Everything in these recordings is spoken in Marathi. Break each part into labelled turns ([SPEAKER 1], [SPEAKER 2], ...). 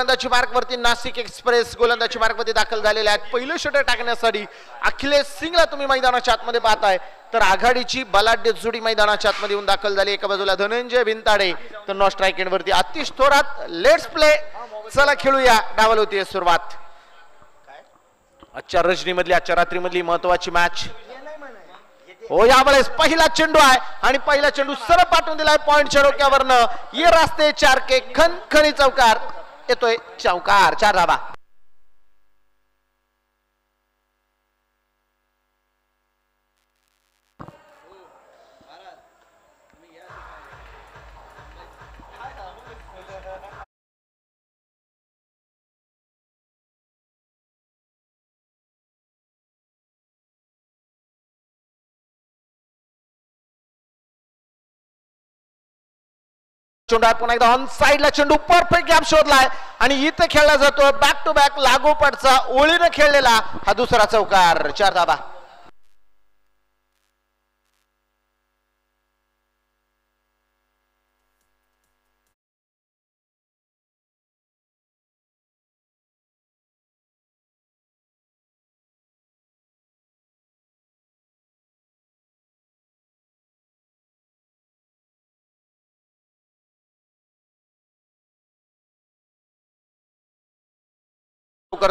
[SPEAKER 1] गोलंदाजी मार्कवरती नाशिक एक्सप्रेस गोलंदाजी मार्कवरती दाखल झालेले आहेत. पहिलं षटक टाकण्यासाठी अखिलेश सिंगला तुम्ही मैदानाच्या आतमध्ये पाहताय, तर आघाडीची बलाढ्य जोडी मैदानाच्या आतमध्ये येऊन दाखल झाली. एका बाजूला धनंजय बिनताडे तर नो स्ट्राईक एंड वरती आतिश थोरात. लेट्स प्ले, चला खेळूया. डावल होती सुरुवात. आजच्या रजनीमधली आजच्या रात्रीमधली महत्वाची मॅच. हो, यावेळेस पहिला चेंडू आहे आणि पहिला चेंडू सरळ पाठवून दिलाय पॉइंटच्या डोक्यावरनं. ये रास्ते चार के खणखणी चौकार येतोय. चौकार, 4 धावा. चेंडू पुन्हा एकदा ऑन साइडला चेंडू परफेक्ट गॅप शोधलाय आणि इथे खेळला जातो. बॅक टू बॅक लागोपाठचा ओळीने खेळलेला हा दुसरा चौकार. 4 धावा.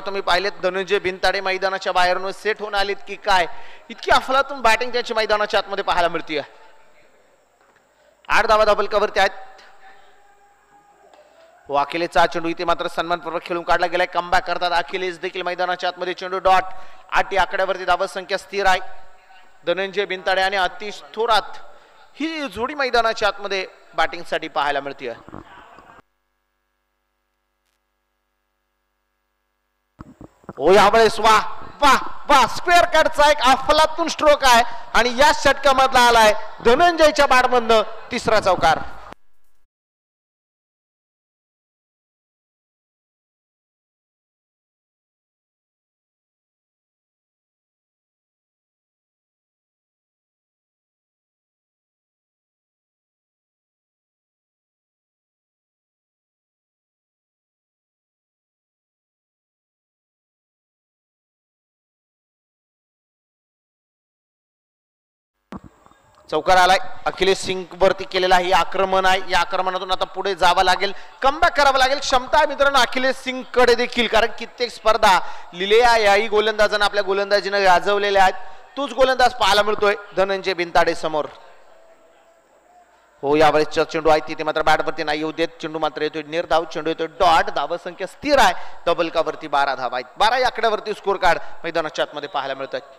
[SPEAKER 1] तुम्ही पाहिलेत धनंजय बिनताडे मैदानाच्या बाहेरून सेट होऊन आलेत की काय. इतकी अफलातून बॅटिंग त्यांची मैदानाच्या आतमध्ये पाहायला मिळते. 8 धावा डबल कव्हरती आहेत. अखिलेशचा चेंडू इथे मात्र सन्मानपूर्वक खेळून काढला गेलाय. कमबॅक करतात अखिलेश देखील मैदानाच्या आतमध्ये. चेंडू डॉट. 8 आकड्यावरती धावा संख्या स्थिर आहे. धनंजय बिनताडे आणि आतिश थोरात ही जोडी मैदानाच्या आतमध्ये बॅटिंग साठी पाहायला मिळते. हो, यावेळेस वा वा वा स्क्वेअर कटचा एक अफलातून स्ट्रोक आहे आणि या षटकामधला आलाय धनंजयच्या बॅटमधनं तिसरा चौकार. चौकार आलाय. अखिलेश सिंग वरती केलेला हे आक्रमण आहे. या आक्रमणातून आता पुढे जावं लागेल, कमबॅक करावं लागेल. क्षमता आहे मित्रांनो अखिलेश सिंग कडे देखील, कारण कित्येक स्पर्धा लिलेल्या याही गोलंदाजांना आपल्या गोलंदाजीने गाजवलेल्या आहेत. तोच गोलंदाज पाहायला मिळतोय धनंजय बिनताडे समोर. हो, यावेळेस चेंडू आहे तिथे मात्र बॅटवरती नाही येऊ देत. चेंडू मात्र येतोय निर्धाव. चेंडू येतोय डॉट. धाव संख्या स्थिर आहे. डबल कावरती 12 धावा आहेत. 12 आकड्यावरती स्कोर कार्ड मैदानाच्या आतमध्ये पाहायला मिळत आहेत.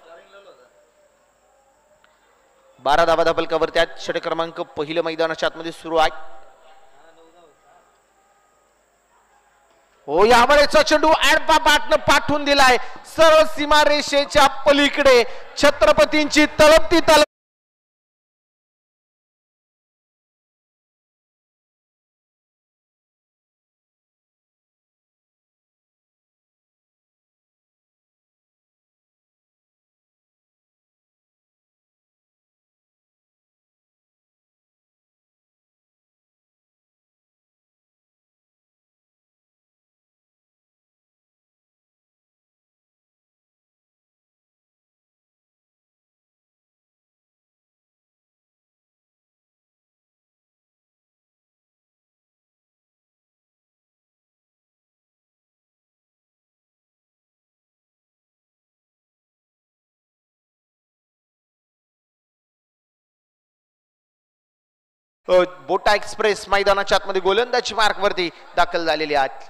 [SPEAKER 1] 12 धावा डबल कव्हरती आहेत. षटक क्रमांक पहिलं मैदानाच्या आतमध्ये सुरू आहे. हो, यावेळेचा चेंडू ऍडपा बॅटनं पाठवून दिलाय सरळ सीमारेषेच्या पलीकडे. छत्रपतींची तळपती तलवार. बोटा एक्सप्रेस मैदानाच्या आतमध्ये गोलंदाजी मार्कवरती दाखल झालेली आहेत.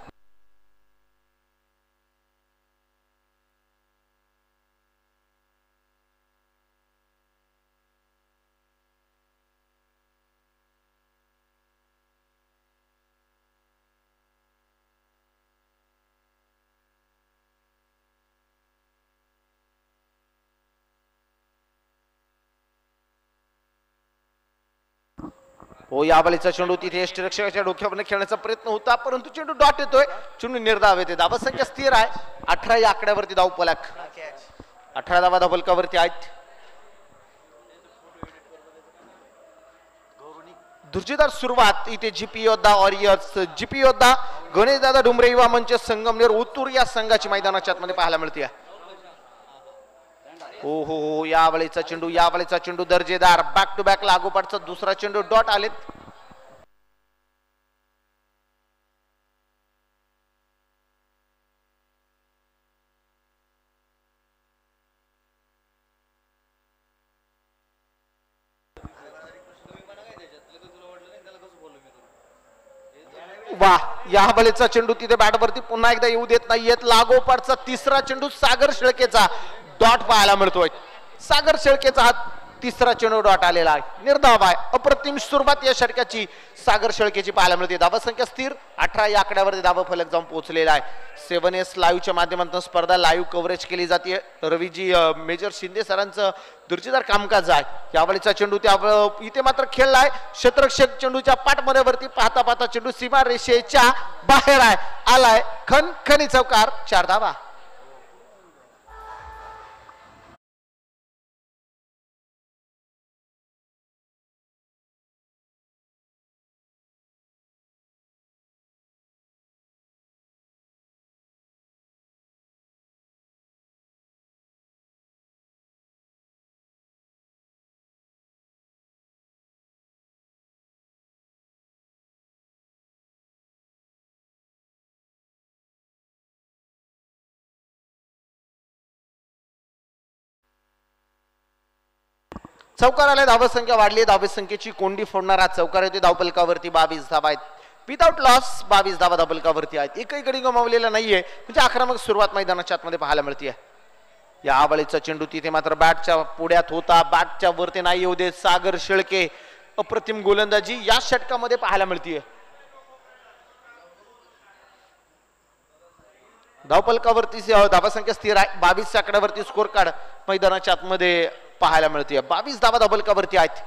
[SPEAKER 1] हो, यावेळेचा चेंडू तिथे यष्टिरक्षकाच्या डोक्यावर खेळण्याचा प्रयत्न होता, परंतु चेंडू डॉट येतोय. चेंडू निर्धाव येते. धावा संख्या स्थिर आहे. 18 या आकड्यावरती धाव फलक. 18 धावा धावलकावरती आहेत. धुर्जेदार सुरुवात इथे जीपी योद्धा वॉरियर्स, जीपी योद्धा गणेशदादा डुमरे युवा मंच संगमनेर उत्तूर या संघाची मैदानाच्या आतमध्ये पाहायला मिळते. हो हो हो, यावेळेचा चेंडू दर्जेदार, बॅक टू बॅक लागोपाठचा दुसरा चेंडू, डॉट आलेत. वा, या बलेचा चेंडू तिथे बॅटवरती पुन्हा एकदा येऊ देत नाहीयेत. लागोपाठचा तिसरा चेंडू सागर शेळकेचा डॉट पाहायला मिळतोय. सागर शेळकेचा हा तिसरा चेंडू डॉट आलेला आहे. निर्धाव आहे, अप्रतिम सुरुवात या षटकाची सागर शेळकेची पाहायला मिळते. धावसंख्या स्थिर 18 या आकड्यावरती धाव फलक जाऊन पोहोचलेला आहे. 7S लाईव्हच्या माध्यमातून स्पर्धा लाईव्ह कव्हरेज केली जाते. रवीजी मेजर शिंदे सरांचं दर्जेदार कामकाज आहे. यावेळीचा चेंडू त्या इथे मात्र खेळलाय. क्षेत्ररक्षक चेंडूच्या पाठमध्ये वरती पाहता पाहता चेंडू सीमा रेषेच्या बाहेर आहे, आलाय खणखणी चौकार, 4 धावा. चौकार आले, धावसंख्या वाढली. धावसंख्येची कोंडी फोडणारा चौकार येतो. धावफलकावरती 22 धावा आहेत. विदाउट लॉस 22 धावा धावफलकावरती आहेत. एकही गडी गमावलेला नाहीये, म्हणजे आक्रमक सुरुवात मैदानाच्या आतमध्ये पाहायला मिळते. या बळीचा चेंडू तिथे मात्र बॅटच्या पुढ्यात होता, बॅटच्या वरती नाही येऊ देत सागर शेळके. अप्रतिम गोलंदाजी या षटकामध्ये पाहायला मिळते. धावफलकावरती धावसंख्या स्थिर आहे. 22 आकड्यावरती स्कोर कार्ड मैदानाच्या आतमध्ये पाहायला मिळते. 22 धावा धावफलकावरती आहेत.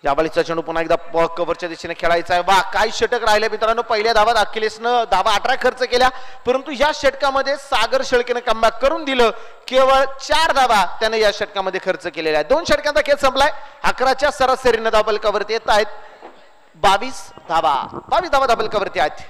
[SPEAKER 1] या बळीचा चेंडू पुन्हा एकदा कव्हरच्या दिशेने खेळायचा आहे. वा, काय षटक राहिले मित्रांनो. पहिल्या धावात अखिलेशनं धावा 18 खर्च केल्या, परंतु या षटकामध्ये सागर शेळकेने कमबॅक करून दिलं. केवळ 4 धावा त्याने या षटकामध्ये खर्च केलेल्या आहेत. 2 षटकांचा खेळ संपलाय. 11च्या सरासरीने धावफलकावरती येत आहेत. 22 धावा धावफलकावरती आहेत.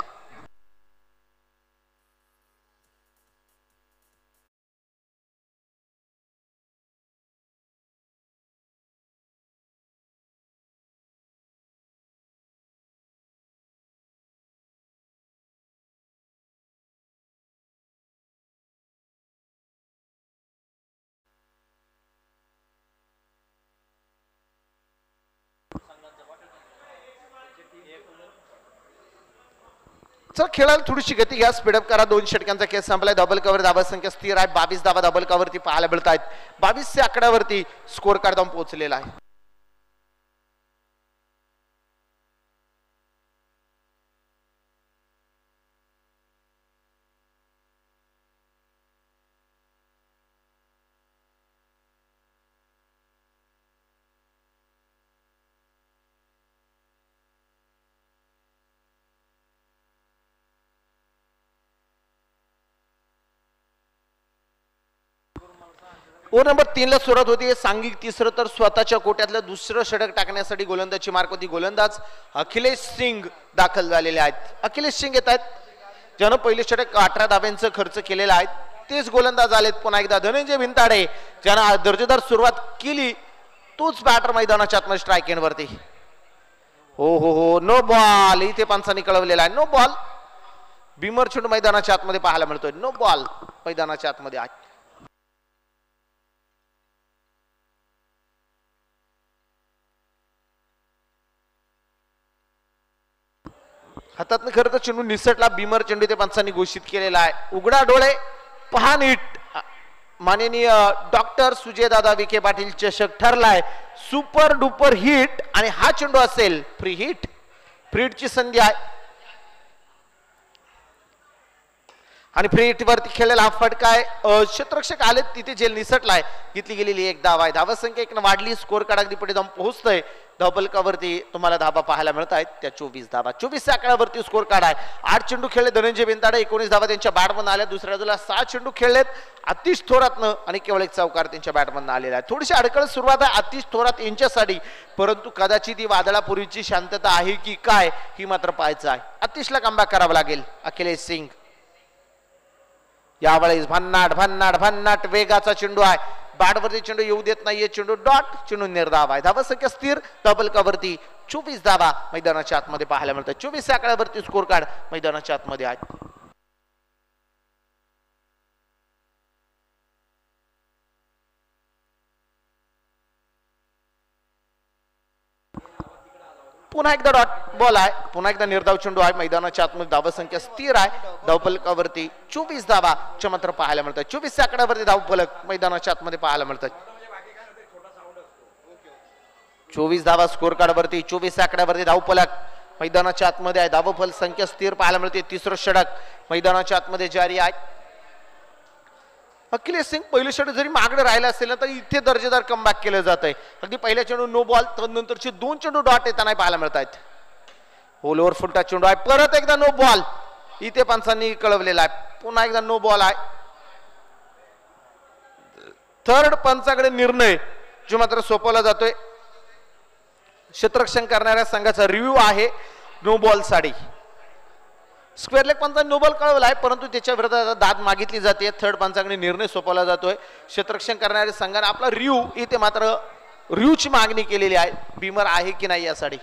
[SPEAKER 1] खेळाला थोडीशी गती घ्या, स्पीडअप करा. 2 षटकांचा खेळ संपलाय. डबल कव्हर धावसंख्या स्थिर आहे. 22 धावा डबल कव्हरती पाहायला मिळत आहेत. 22 आकड्यावरती स्कोर कार्ड जाऊन पोहोचलेला आहे. ओव्हर नंबर 3 ला सुरुवात होती. सांघिक तिसरं तर स्वतःच्या कोट्यातलं दुसरं षटक टाकण्यासाठी गोलंदाजी मार्क होती. गोलंदाज अखिलेश सिंग दाखल झालेले आहेत. अखिलेश सिंग येत आहेत, ज्यानं पहिले षटक 18 धाब्यांचा खर्च केलेला आहे. तेच गोलंदाज आलेत पुन्हा एकदा. धनंजय भिंताडे ज्यानं दर्जेदार सुरुवात केली, तोच बॅटर मैदानाच्या आतमध्ये स्ट्राईक एंड वरती. हो हो हो, नो बॉल इथे पंचांनी कळवलेला आहे. No ball. बिमर चेंडू मैदानाच्या आतमध्ये पाहायला मिळतोय. नो बॉल मैदानाच्या आतमध्ये आहे. हातातनं खरं तर चेंडू निसटला. बिमर चेंडू ते पंचांनी घोषित केलेला आहे. उघडा डोळे पहा नीट. माननीय डॉक्टर सुजयदादा विखे पाटील चषक ठरलाय सुपर डुपर हिट, आणि हा चेंडू असेल फ्री हिट. फ्री हिटची संधी आहे आणि फ्री हिट वरती खेळलेला हा फटका आहे. क्षेत्ररक्षक आले तिथे जेल निसटलाय. घेतली गेलेली 1 धाव आहे. धावसंख्या 1 वाढली. स्कोर कार्ड अगदी पुढे जाऊन पोहोचतोय. धावफलकावरती तुम्हाला धाबा पाहायला मिळत आहेत त्या 24 धाबा. 24 आकड्यावरती स्कोर कार्ड आहे. 8 चेंडू खेळले धनंजय बेंताडे, 19 धाबा त्यांच्या बॅटमधून आल्या. दुसऱ्या बाजूला 6 चेंडू खेळलेत आतिश थोरातनं आणि केवळ एक चौकार त्यांच्या बॅटमधून आलेला आहे. थोडीशी अडकळ सुरुवात आहे आतिश थोरात यांच्यासाठी, परंतु कदाचित ही वादळापूर्वीची शांतता आहे की काय ही मात्र पाहायचं आहे. आतिशला कमबॅक करावं लागेल. अखिलेश सिंग यावेळेस भन्नाट भन्नाट भन्नाट वेगाचा चेंडू आहे. बॅटवरती चेंडू येऊ देत नाहीये. चेंडू डॉट, चेंडू निर्धाव आहे. धावा संख्या स्थिर. धावफलकावरती 24 धावा मैदानाच्या आतमध्ये पाहायला मिळतात. 24 आकड्यावरती स्कोर कार्ड मैदानाच्या आतमध्ये आहे. पुन्हा एकदा डॉट बॉल आहे. पुन्हा एकदा निर्धाव चेंडू आहे. मैदानाच्या आतमध्ये धावा संख्या स्थिर आहे. धावफलकावरती 24 धावा मात्र पाहायला मिळतात. 24 आकड्यावरती धावफलक मैदानाच्या आतमध्ये पाहायला मिळतात. 24 धावा स्कोर कार्ड वरती. 24 आकड्यावरती धावफलक मैदानाच्या आतमध्ये आहे. धावफल संख्या स्थिर पाहायला मिळते. तिसरं षटक मैदानाच्या आतमध्ये जारी आहे. अखिलेश सिंग पहिलं षटक जरी मागणं राहिलं असेल ना तरी इथे दर्जेदार कमबॅक केलं जात आहे. अगदी पहिल्या चेंडू नो बॉल, नंतरचे 2 चेंडू डॉट येताना पाहायला मिळत आहेत. होलवर फुलटा चेंडू आहे. परत एकदा नो बॉल इथे पंचांनी कळवलेला आहे. पुन्हा एकदा नो बॉल आहे. थर्ड पंचाकडे निर्णय जो मात्र सोपवला जातोय. क्षेत्ररक्षण करणाऱ्या संघाचा रिव्ह्यू आहे नो बॉल साठी. स्क्वेअर लेग पंचाने नो बॉल कळवला आहे, परंतु त्याच्या विरोधात दाद मागितली जाते. थर्ड पंचाकडे निर्णय सोपवला जातोय. क्षेत्ररक्षण करणाऱ्या संघाने आपला रिव्ह्यू इथे मात्र रिव्ह्यूची मागणी केलेली आहे. बीमर आहे की नाही यासाठी.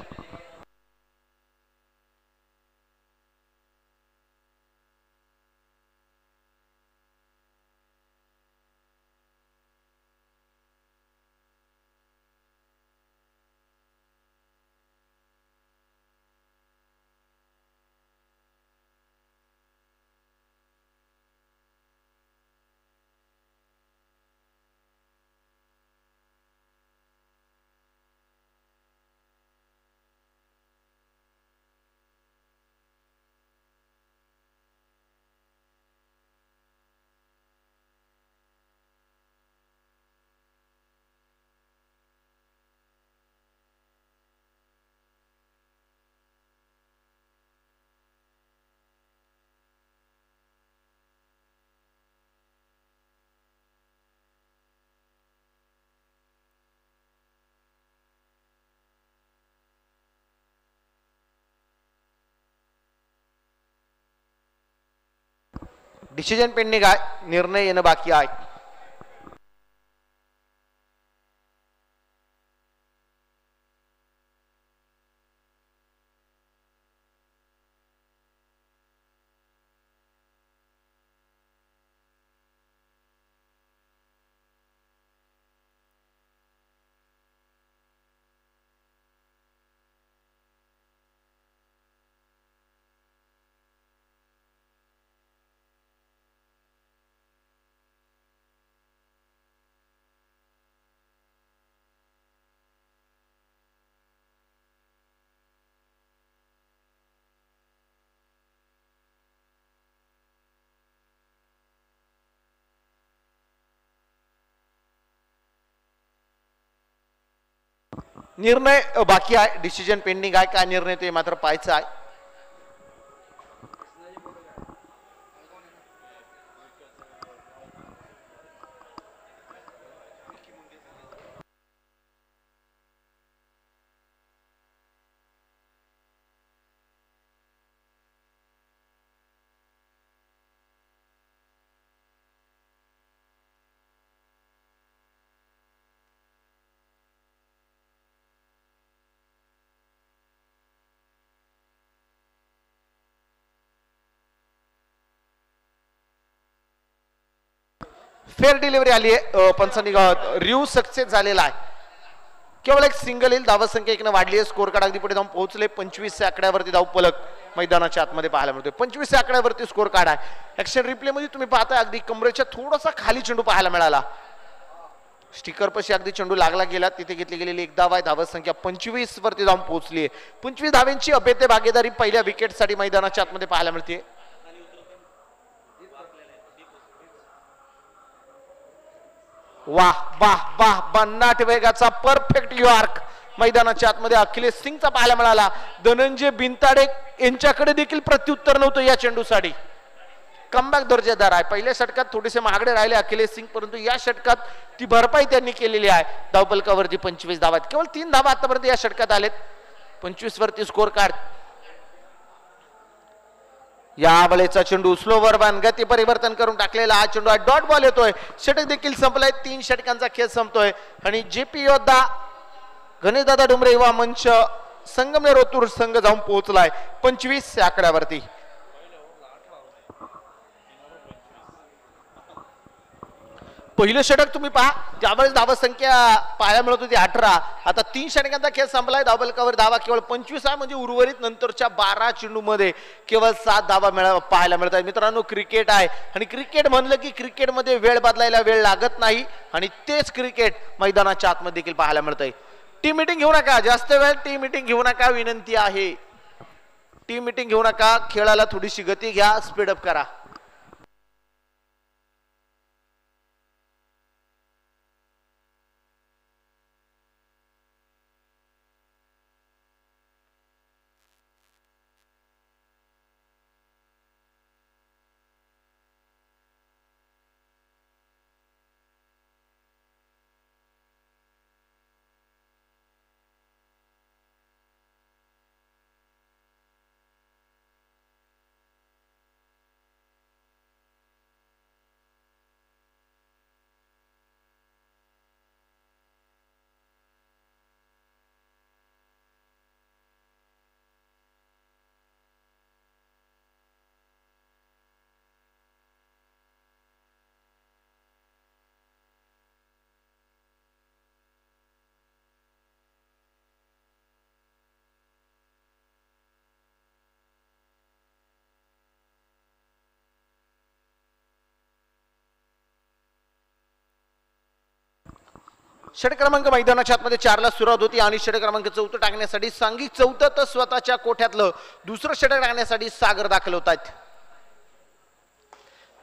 [SPEAKER 1] डिसिजन पेंडिंग आहे. निर्णय येणं बाकी आहे. निर्णय बाकी आहे. डिसिजन पेंडिंग आहे. काय निर्णय ते मात्र पाहायचं आहे. फेअर डिलिव्हरी आली आहे. पंचांनी रिव्ह्यू सक्सेस झालेला आहे. केवळ एक सिंगल येईल. धावा संख्या 1 वाढली आहे. स्कोर कार्ड अगदी पुढे जाऊन पोहोचले. 25 आकड्यावरती धावफलक मैदानाच्या आतमध्ये पाहायला मिळतोय. 25 आकड्यावरती स्कोर कार्ड आहे. ऍक्शन रिप्ले मध्ये तुम्ही पाहताय अगदी कमरेच्या थोडासा खाली चेंडू पाहायला मिळाला. स्टिकर पशी अगदी चेंडू लागला गेला. तिथे घेतली गेलेली एक धाव आहे. धावा संख्या 25 वरती जाऊन पोहोचली आहे. 25 धावांची अभेद्य भागीदारी पहिल्या विकेटसाठी मैदानाच्या आतमध्ये पाहायला मिळते. वाह वाह वाह. भन्नाट वेगाचा परफेक्ट यॉर्क मैदानाच्या आतमध्ये अखिलेश सिंगचा पाहायला मिळाला. धनंजय बिनताडे यांच्याकडे देखील प्रत्युत्तर नव्हतं या चेंडूसाठी. कमबॅक दर्जेदार आहे. पहिल्या षटकात थोडेसे महागडे राहिले अखिलेश सिंग, परंतु या षटकात ती भरपाई त्यांनी केलेली आहे. धावफलकावरती 25 धावा, केवळ 3 धावा आतापर्यंत या षटकात आलेत. 25 वरती स्कोर कार्ड. या वेळेचा चेंडू स्लोवर बन गती परिवर्तन करून टाकलेला हा चेंडू आहे. डॉट बॉल येतोय. षटक देखील संपलाय. 3 षटकांचा खेळ संपतोय आणि जेपी योद्धा गणेशदादा डुमरे युवा मंच संगमनेर ओतूर संघ जाऊन पोहोचलाय 25 या आकड्यावरती. पहिलं षटक तुम्ही पहा, त्यावेळेस धावा संख्या पाहायला मिळत होती 18. आता 3 षटकांचा खेळ संपलाय. धावफलकावर धावा केवळ 25 आहे, म्हणजे उर्वरित नंतरच्या 12 चेंडू मध्ये केवळ 7 धावा पाहायला मिळत आहेत. मित्रांनो, क्रिकेट आहे आणि क्रिकेट म्हणलं की क्रिकेटमध्ये वेळ बदलायला वेळ लागत नाही आणि तेच क्रिकेट मैदानाच्या आतमध्ये देखील पाहायला मिळतंय. टीम मीटिंग घेऊ नका, जास्त वेळ टीम मीटिंग घेऊ नका, विनंती आहे. टीम मीटिंग घेऊ नका, खेळाला थोडीशी गती घ्या, स्पीडअप करा. षटक क्रमांक मैदानाच्या आतमध्ये 4 ला सुरुवात होती आणि षटक क्रमांक 4 टाकण्यासाठी सांघिक 4 तर स्वतःच्या कोठ्यातलं दुसरं षटक टाकण्यासाठी सागर दाखल होत आहेत.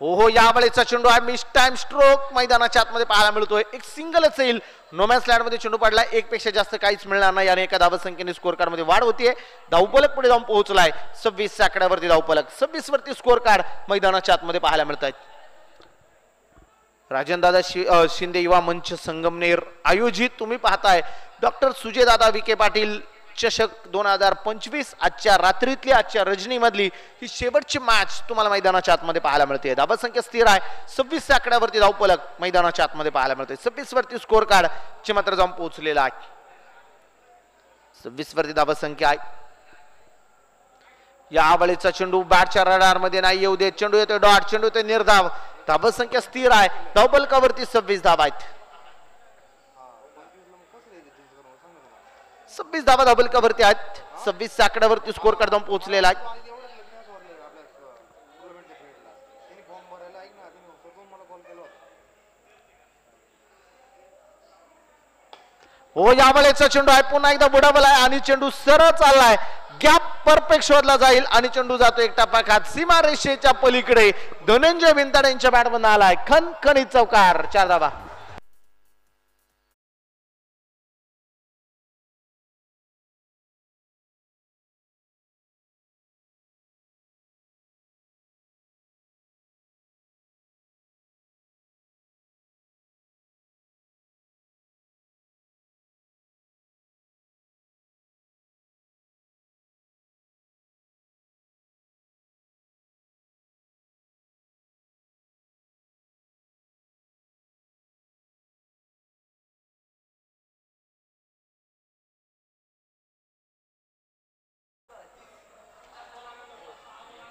[SPEAKER 1] हो, या वेळेचा चेंडू आहे. मिस टाइम स्ट्रोक मैदानाच्या आतमध्ये पाहायला मिळतोय. एक सिंगलच येईल. नोमॅन्स लँड मध्ये चेंडू पडला. 1 पेक्षा जास्त काहीच मिळणार नाही आणि एका धावा संख्येने स्कोर कार्ड मध्ये वाढ होतीये. धावफलक पुढे जाऊन पोहोचलाय 26 आकड्यावरती. धावफलक 26 वरती स्कोर कार्ड मैदानाच्या आतमध्ये पाहायला मिळत आहेत. राजनदादा शिंदे युवा मंच संगमनेर आयोजित तुम्ही पाहताय डॉक्टर सुजयदादा विखे पाटील चषक 2025. आजच्या रात्रीतली, आजच्या रजनी मधली ही शेवटची मॅच तुम्हाला मैदानाच्या आतमध्ये पाहायला मिळते. धावा संख्या स्थिर आहे. 26 आकड्यावरती धावफलक मैदानाच्या आतमध्ये पाहायला मिळते. 26 वरती स्कोर कार्ड चे मात्र जाऊन पोहोचलेला आहे. 26 वरती धावा संख्या आहे. या वेळेचा चेंडू बॅटच्या रडार मध्ये नाही येऊ देत. चेंडू येतोय डॉट, चेंडू येतोय निर्धाव. धावा संख्या स्थिर आहे. धावफलकावरती 26 धावा आहेत. 26 धावा धावफलकावरती आहेत. 26 आकड्यावरती स्कोर कार्ड जाऊन पोहोचलेला आहे. हो, या वेळेचा चेंडू आहे. पुन्हा एकदा बुडाबल आहे आणि चेंडू सरळ चाललाय. गॅप परफेक्ट शोधला जाईल आणि चेंडू जातो एक टप्पाखात सीमा रेषेच्या पलीकडे. धनंजय बिनताडे यांच्या बॅटमधून आलाय खणखणीत चौकार. 4 धावा.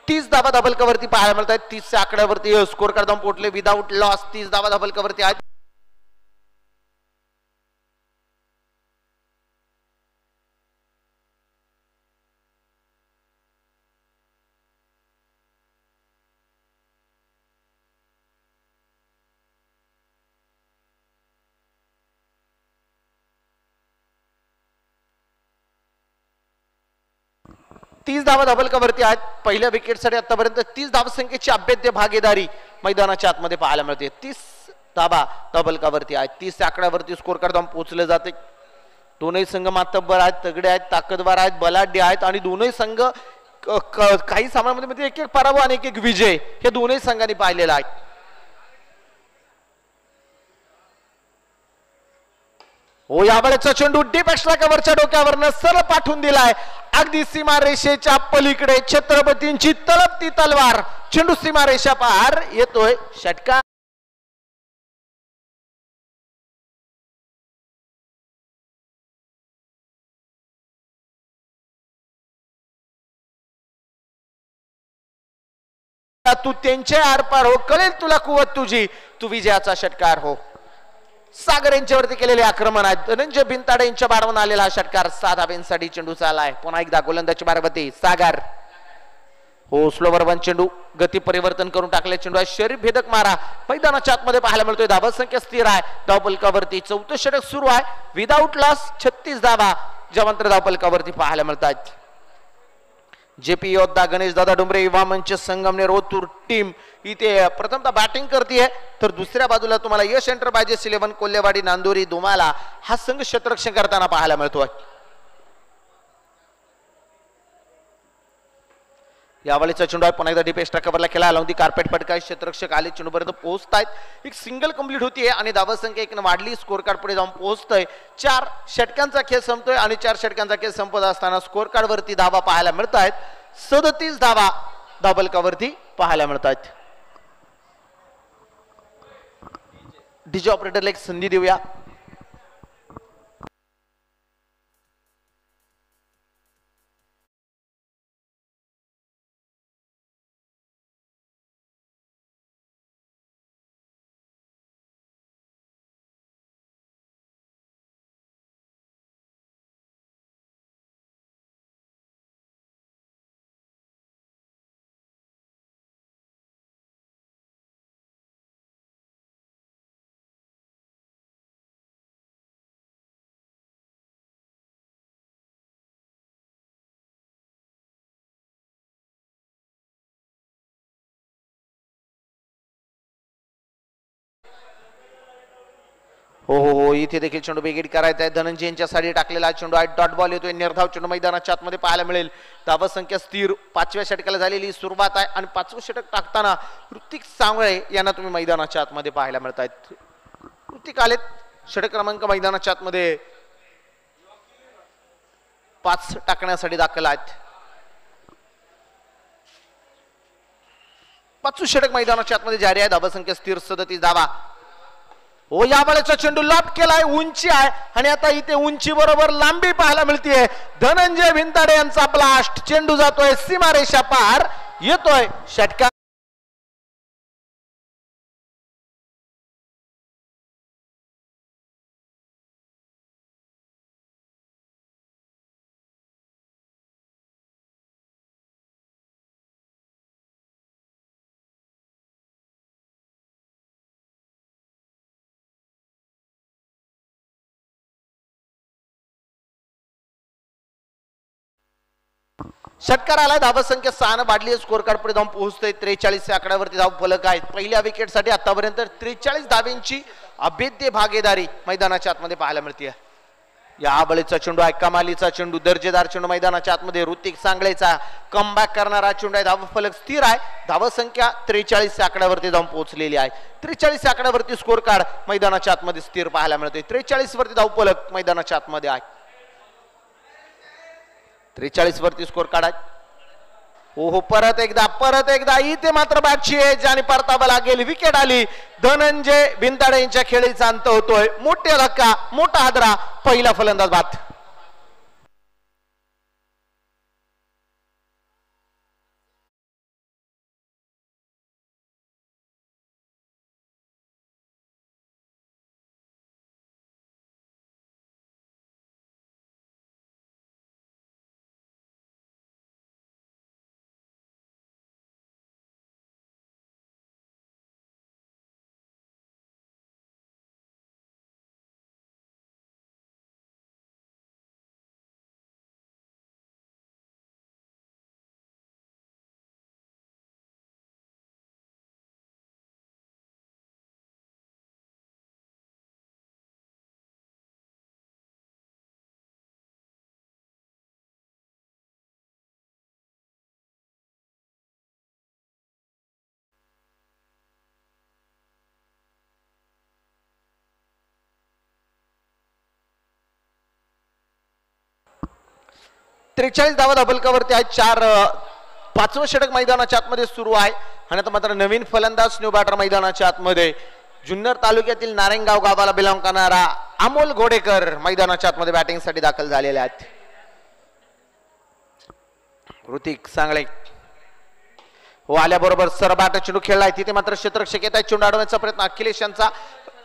[SPEAKER 1] तीस धावा धाबलकावरती पाहायला मिळत आहेत. 30 आकड्यावरती स्कोर कार्ड जाऊन पोहोचले विदाउट लॉस. 30 धावा धाबलकावरती आहेत. तीस धावा धाबलकावरती आहेत. पहिल्या विकेटसाठी आतापर्यंत 30 धावसंख्येची अभेद्य भागीदारी मैदानाच्या आतमध्ये पाहायला मिळते. 30 धावा धाबलकावरती आहेत. 30 आकड्यावरती स्कोर कार्ड जाऊन पोहोचले जाते. दोनही संघ मातब्बर आहेत, तगडे आहेत, ताकदवार आहेत, बलाढ्य आहेत आणि दोनही संघ काही सामन्यांमध्ये एक एक पराभव आणि एक एक विजय हे दोनही संघांनी पाहिलेला आहे. हो, यावेळेचा चेंडू डीप एक्स्ट्रा कव्हरच्या डोक्यावरनं सरळ पाठवून दिलाय. अगदी सीमारेषेच्या पलीकडे छत्रपतींची तळपती तलवार. चेंडू सीमारेषा पार येतोय. षटकार तू त्यांच्या आरपार हो, कळेल तुला कुवत तुझी, तू विजयाचा षटकार हो. सागर यांच्यावरती केलेले आक्रमण आहे. धनंजय भिंताडे यांच्या बारवून आलेला षटकार 6 धाब्यांसाठी चेंडू चालाय. पुन्हा एकदा गोलंदाजी मार्गवरती सागर. हो, स्लोवर वन चेंडू गती परिवर्तन करून टाकले. चेंडू आहे शरीर भेदक मारा मैदानाच्या आतमध्ये पाहायला मिळतोय. धावा संख्या स्थिर आहे. धावपलकावरती 4थं षटक सुरू आहे. विदाऊट लॉस 36 धावा जवंतर धावपलकावरती पाहायला मिळतात. जेपी योद्धा, गणेश दादा डुंबरे युवा मंच, संगमनेर ओतूर टीम इथे प्रथमतः बॅटिंग करते, तर दुसऱ्या बाजूला तुम्हाला यश एंटरप्राइजेस 11 कोल्हेवाडी नांदोरी दोमाला हा संघ क्षेत्ररक्षण करताना पाहायला मिळतोय. यावेळीचा चेंडू आहे पुन्हा एकदा डीप एक्स्ट्रा कव्हरला केला. लावून कार्पेट पटकाय क्षेत्ररक्षक आले चेंडूपर्यंत पोहोचतायत. एक सिंगल कंप्लीट होतीये आणि धावा संख्या 1 वाढली. स्कोर कार्ड पुढे जाऊन पोहोचतोय. 4 षटकांचा खेळ संपतोय आणि 4 षटकांचा खेळ संपत असताना स्कोर कार्ड वरती धावा पाहायला मिळत आहेत. 37 धावा धावपलकावरती पाहायला मिळत आहेत. डीजे ऑपरेटरला एक संधी देऊया. हो हो हो, इथे देखील चेंडू बेगीड करायचा आहे. धनंजय यांच्या साठी टाकलेला चेंडू आहे. डॉट बॉल येतोय. निर्धाव चेंडू मैदानाच्या आतमध्ये पाहायला मिळेल. धावा संख्या स्थिर. 5व्या षटकाला झालेली सुरुवात आहे आणि 5वं षटक टाकताना ऋतिक सांगळे यांना तुम्ही मैदानाच्या आतमध्ये पाहायला मिळत आहेत. ऋतिक आलेत. षटक क्रमांक मैदानाच्या आतमध्ये 5 टाकण्यासाठी दाखल आहेत. 5वं षटक मैदानाच्या आतमध्ये जारी आहे. धावा संख्या स्थिर 37 धावा. हो, यावेळेचा चेंडू लाभ केलाय. उंची आहे आणि आता इथे उंची बरोबर लांबी पाहायला मिळते. धनंजय भिंताडे यांचा ब्लास्ट. चेंडू जातोय सीमारेषा पार येतोय. षटकार षटकार आलाय. धावा संख्या 6 वाढली. स्कोर कार्ड पुढे जाऊन पोहोचतोय. 43 आकड्यावरती धाव फलक आहेत. पहिल्या विकेटसाठी आतापर्यंत 43 धावेंची अभेद्य भागीदारी मैदानाच्या आतमध्ये पाहायला मिळते. या बळीचा चेंडू आहे. कमालीचा चेंडू, दर्जेदार चेंडू मैदानाच्या आतमध्ये. ऋतिक सांगळेचा कमबॅक करणारा चेंडू आहे. धाव फलक स्थिर आहे. धावा संख्या 43 आकड्यावरती जाऊन पोहोचलेली आहे. 43 आकड्यावरती स्कोर कार्ड मैदानाच्या आतमध्ये स्थिर पाहायला मिळते. 43 वरती धाव फलक मैदानाच्या आतमध्ये आहे. 43 वरती स्कोर कार्ड. हो, परत एकदा इथे मात्र बॅटची एज आणि परतावा लागेल. विकेट आली. धनंजय भिंताडे यांच्या खेळीचा अंत होतोय. मोठे धक्का, मोठा हादरा. पहिला फलंदाज बाद. 43 धावा धाबलकावरती आहेत. 5वं षटक मैदानाच्या आतमध्ये सुरू आहे आणि आता मात्र नवीन फलंदाज न्यू बॅटर मैदानाच्या आतमध्ये जुन्नर तालुक्यातील नारायणगाव गावाला बिलॉंग करणारा अमोल घोडेकर मैदानाच्या आतमध्ये बॅटिंगसाठी दाखल झालेले आहेत. ऋतिक सांगळे हो आल्याबरोबर सरबाट चेंडू खेळलाय. तिथे मात्र क्षेत्ररक्षक येत आहे. चेंडू अडवण्याचा प्रयत्न अखिलेश यांचा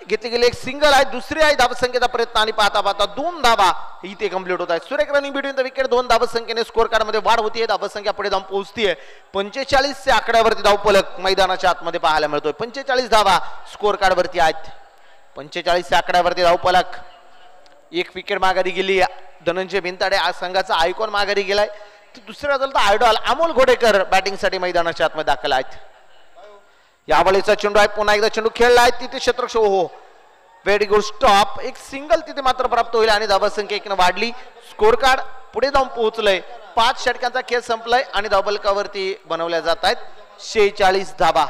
[SPEAKER 1] घेतली गेली. एक सिंगल आहे. दुसरी आहे धावसंख्येचा प्रयत्न आणि पाहता पाहता 2 धावा इथे कंप्लीट होत आहे. सुरेख रनिंग बिटवीन द विकेट. 2 धावसंख्येने स्कोर कार्ड मध्ये वाढ होतीये. धावसंख्या पुढे जाऊन पोहोचतीये 45 च्या आकड्यावरती. धावफलक मैदानाच्या आतमध्ये पाहायला मिळतोय. 45 धावा स्कोर कार्ड वरती आहेत. 45 च्या आकड्यावरती धावफलक. एक विकेट माघारी गेली. धनंजय भिंताडे संघाचा आयकॉन माघारी गेलाय. दुसऱ्या बाजूला आयडॉल अमोल घोडेकर बॅटिंगसाठी मैदानाच्या आतमध्ये दाखल आहेत. यावेळीचा चेंडू आहे. पुन्हा एकदा चेंडू खेळलाय. तिथे क्षेत्ररक्षक हो व्हेरी गुड स्टॉप. एक सिंगल तिथे मात्र प्राप्त होईल आणि धावसंख्या 1 वाढली. स्कोर कार्ड पुढे जाऊन पोहोचलंय. 5 षटकांचा खेळ संपलाय आणि धावफलकावरती बनवल्या जात आहेत 46 धावा.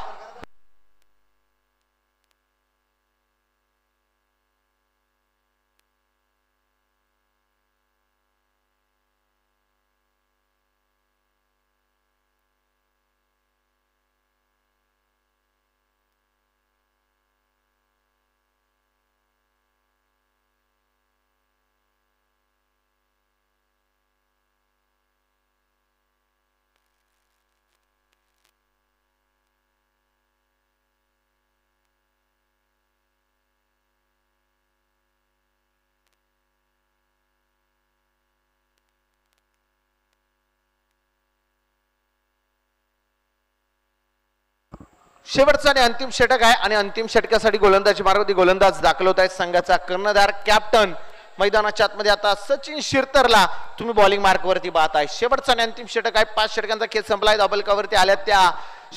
[SPEAKER 1] शेवटचा आणि अंतिम षटक आहे आणि अंतिम षटकासाठी गोलंदाजी मार्गावरती गोलंदाज दाखल होत आहेत. संघाचा कर्णधार कॅप्टन मैदानाच्या आतमध्ये आता सचिन शिरतरला तुम्ही बॉलिंग मार्कवरती पाहताय. शेवटचा आणि अंतिम षटक आहे. 5 षटकांचा खेळ संपलाय. धाबलकावरती आल्यात त्या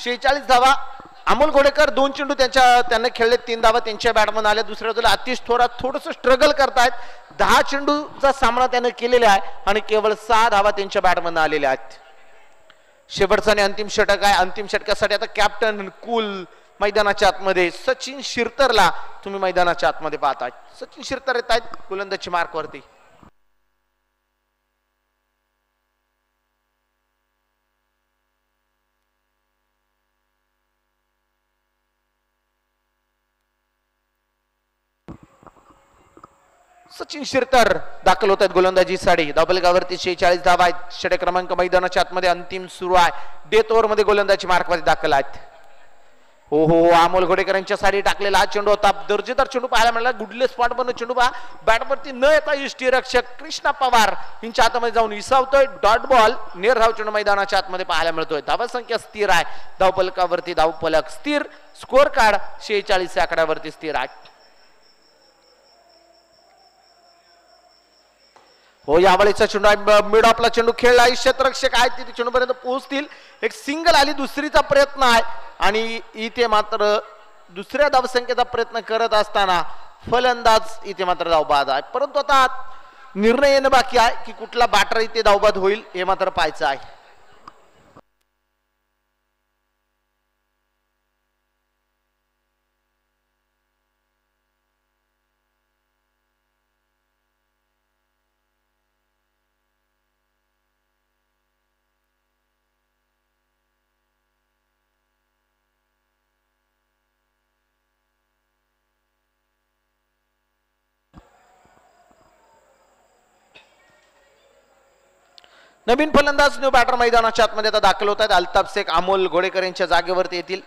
[SPEAKER 1] 46 धावा. अमोल घोडेकर 2 चेंडू त्यांना खेळले. 3 धावा त्यांच्या बॅटमन आल्या. दुसऱ्या बाजूला आतिश थोरात थोडस स्ट्रगल करतायत. 10 चेंडूचा सामना त्याने केलेला आहे आणि केवळ 6 धावा त्यांच्या बॅटमन आलेल्या आहेत. शेवटचा आणि अंतिम षटक आहे. अंतिम षटकासाठी आता कॅप्टन कूल मैदानाच्या आतमध्ये सचिन शिरतरला तुम्ही मैदानाच्या आतमध्ये पाहताय. सचिन शिरतर येत आहेत गोलंदाजी मार्कवरती. सचिन शिरतर दाखल होत आहेत गोलंदाजीसाठी. धाबलकावरती 46 धावा आहेत. षटक क्रमांक मैदानाच्या आतमध्ये अंतिम सुरू आहे. डेथ ओव्हर मध्ये गोलंदाजी मार्कवरती दाखल आहेत. हो हो अमोल घोडेकर यांच्या साठी टाकलेला हा चेंडू होता. दर्जेदार चेंडू पाहायला मिळाला. गुडले स्पॉट बनून चेंडू पहा बॅटवरती न येता यष्टीरक्षक कृष्णा पवार यांच्या हातामध्ये जाऊन विसावतोय. डॉट बॉल नेरधाव चेंडू मैदानाच्या आतमध्ये पाहायला मिळतोय. धावसंख्या स्थिर आहे. धावफलकावरती धावफलक स्थिर. स्कोर कार्ड 46 आकड्यावरती स्थिर आहे. हो यावेळीचा चेंडू आहे. मिड ऑफला चेंडू खेळला. क्षेत्ररक्षक आहेत तिथे चेंडू पर्यंत पोहोचतील. एक सिंगल आली. दुसरीचा प्रयत्न आहे आणि इथे मात्र दुसऱ्या धावसंख्येचा प्रयत्न करत असताना फलंदाज इथे मात्र धावबाद आहे. परंतु आता निर्णय येणं बाकी आहे की कुठला बॅटर इथे धावबाद होईल हे मात्र पाहायचं आहे. नवीन फलंदाज न्यू बॅटर मैदानाच्या आतमध्ये आता दाखल होत आहेत. अल्ताफ शेख अमोल घोडेकर यांच्या जागेवरती येतील.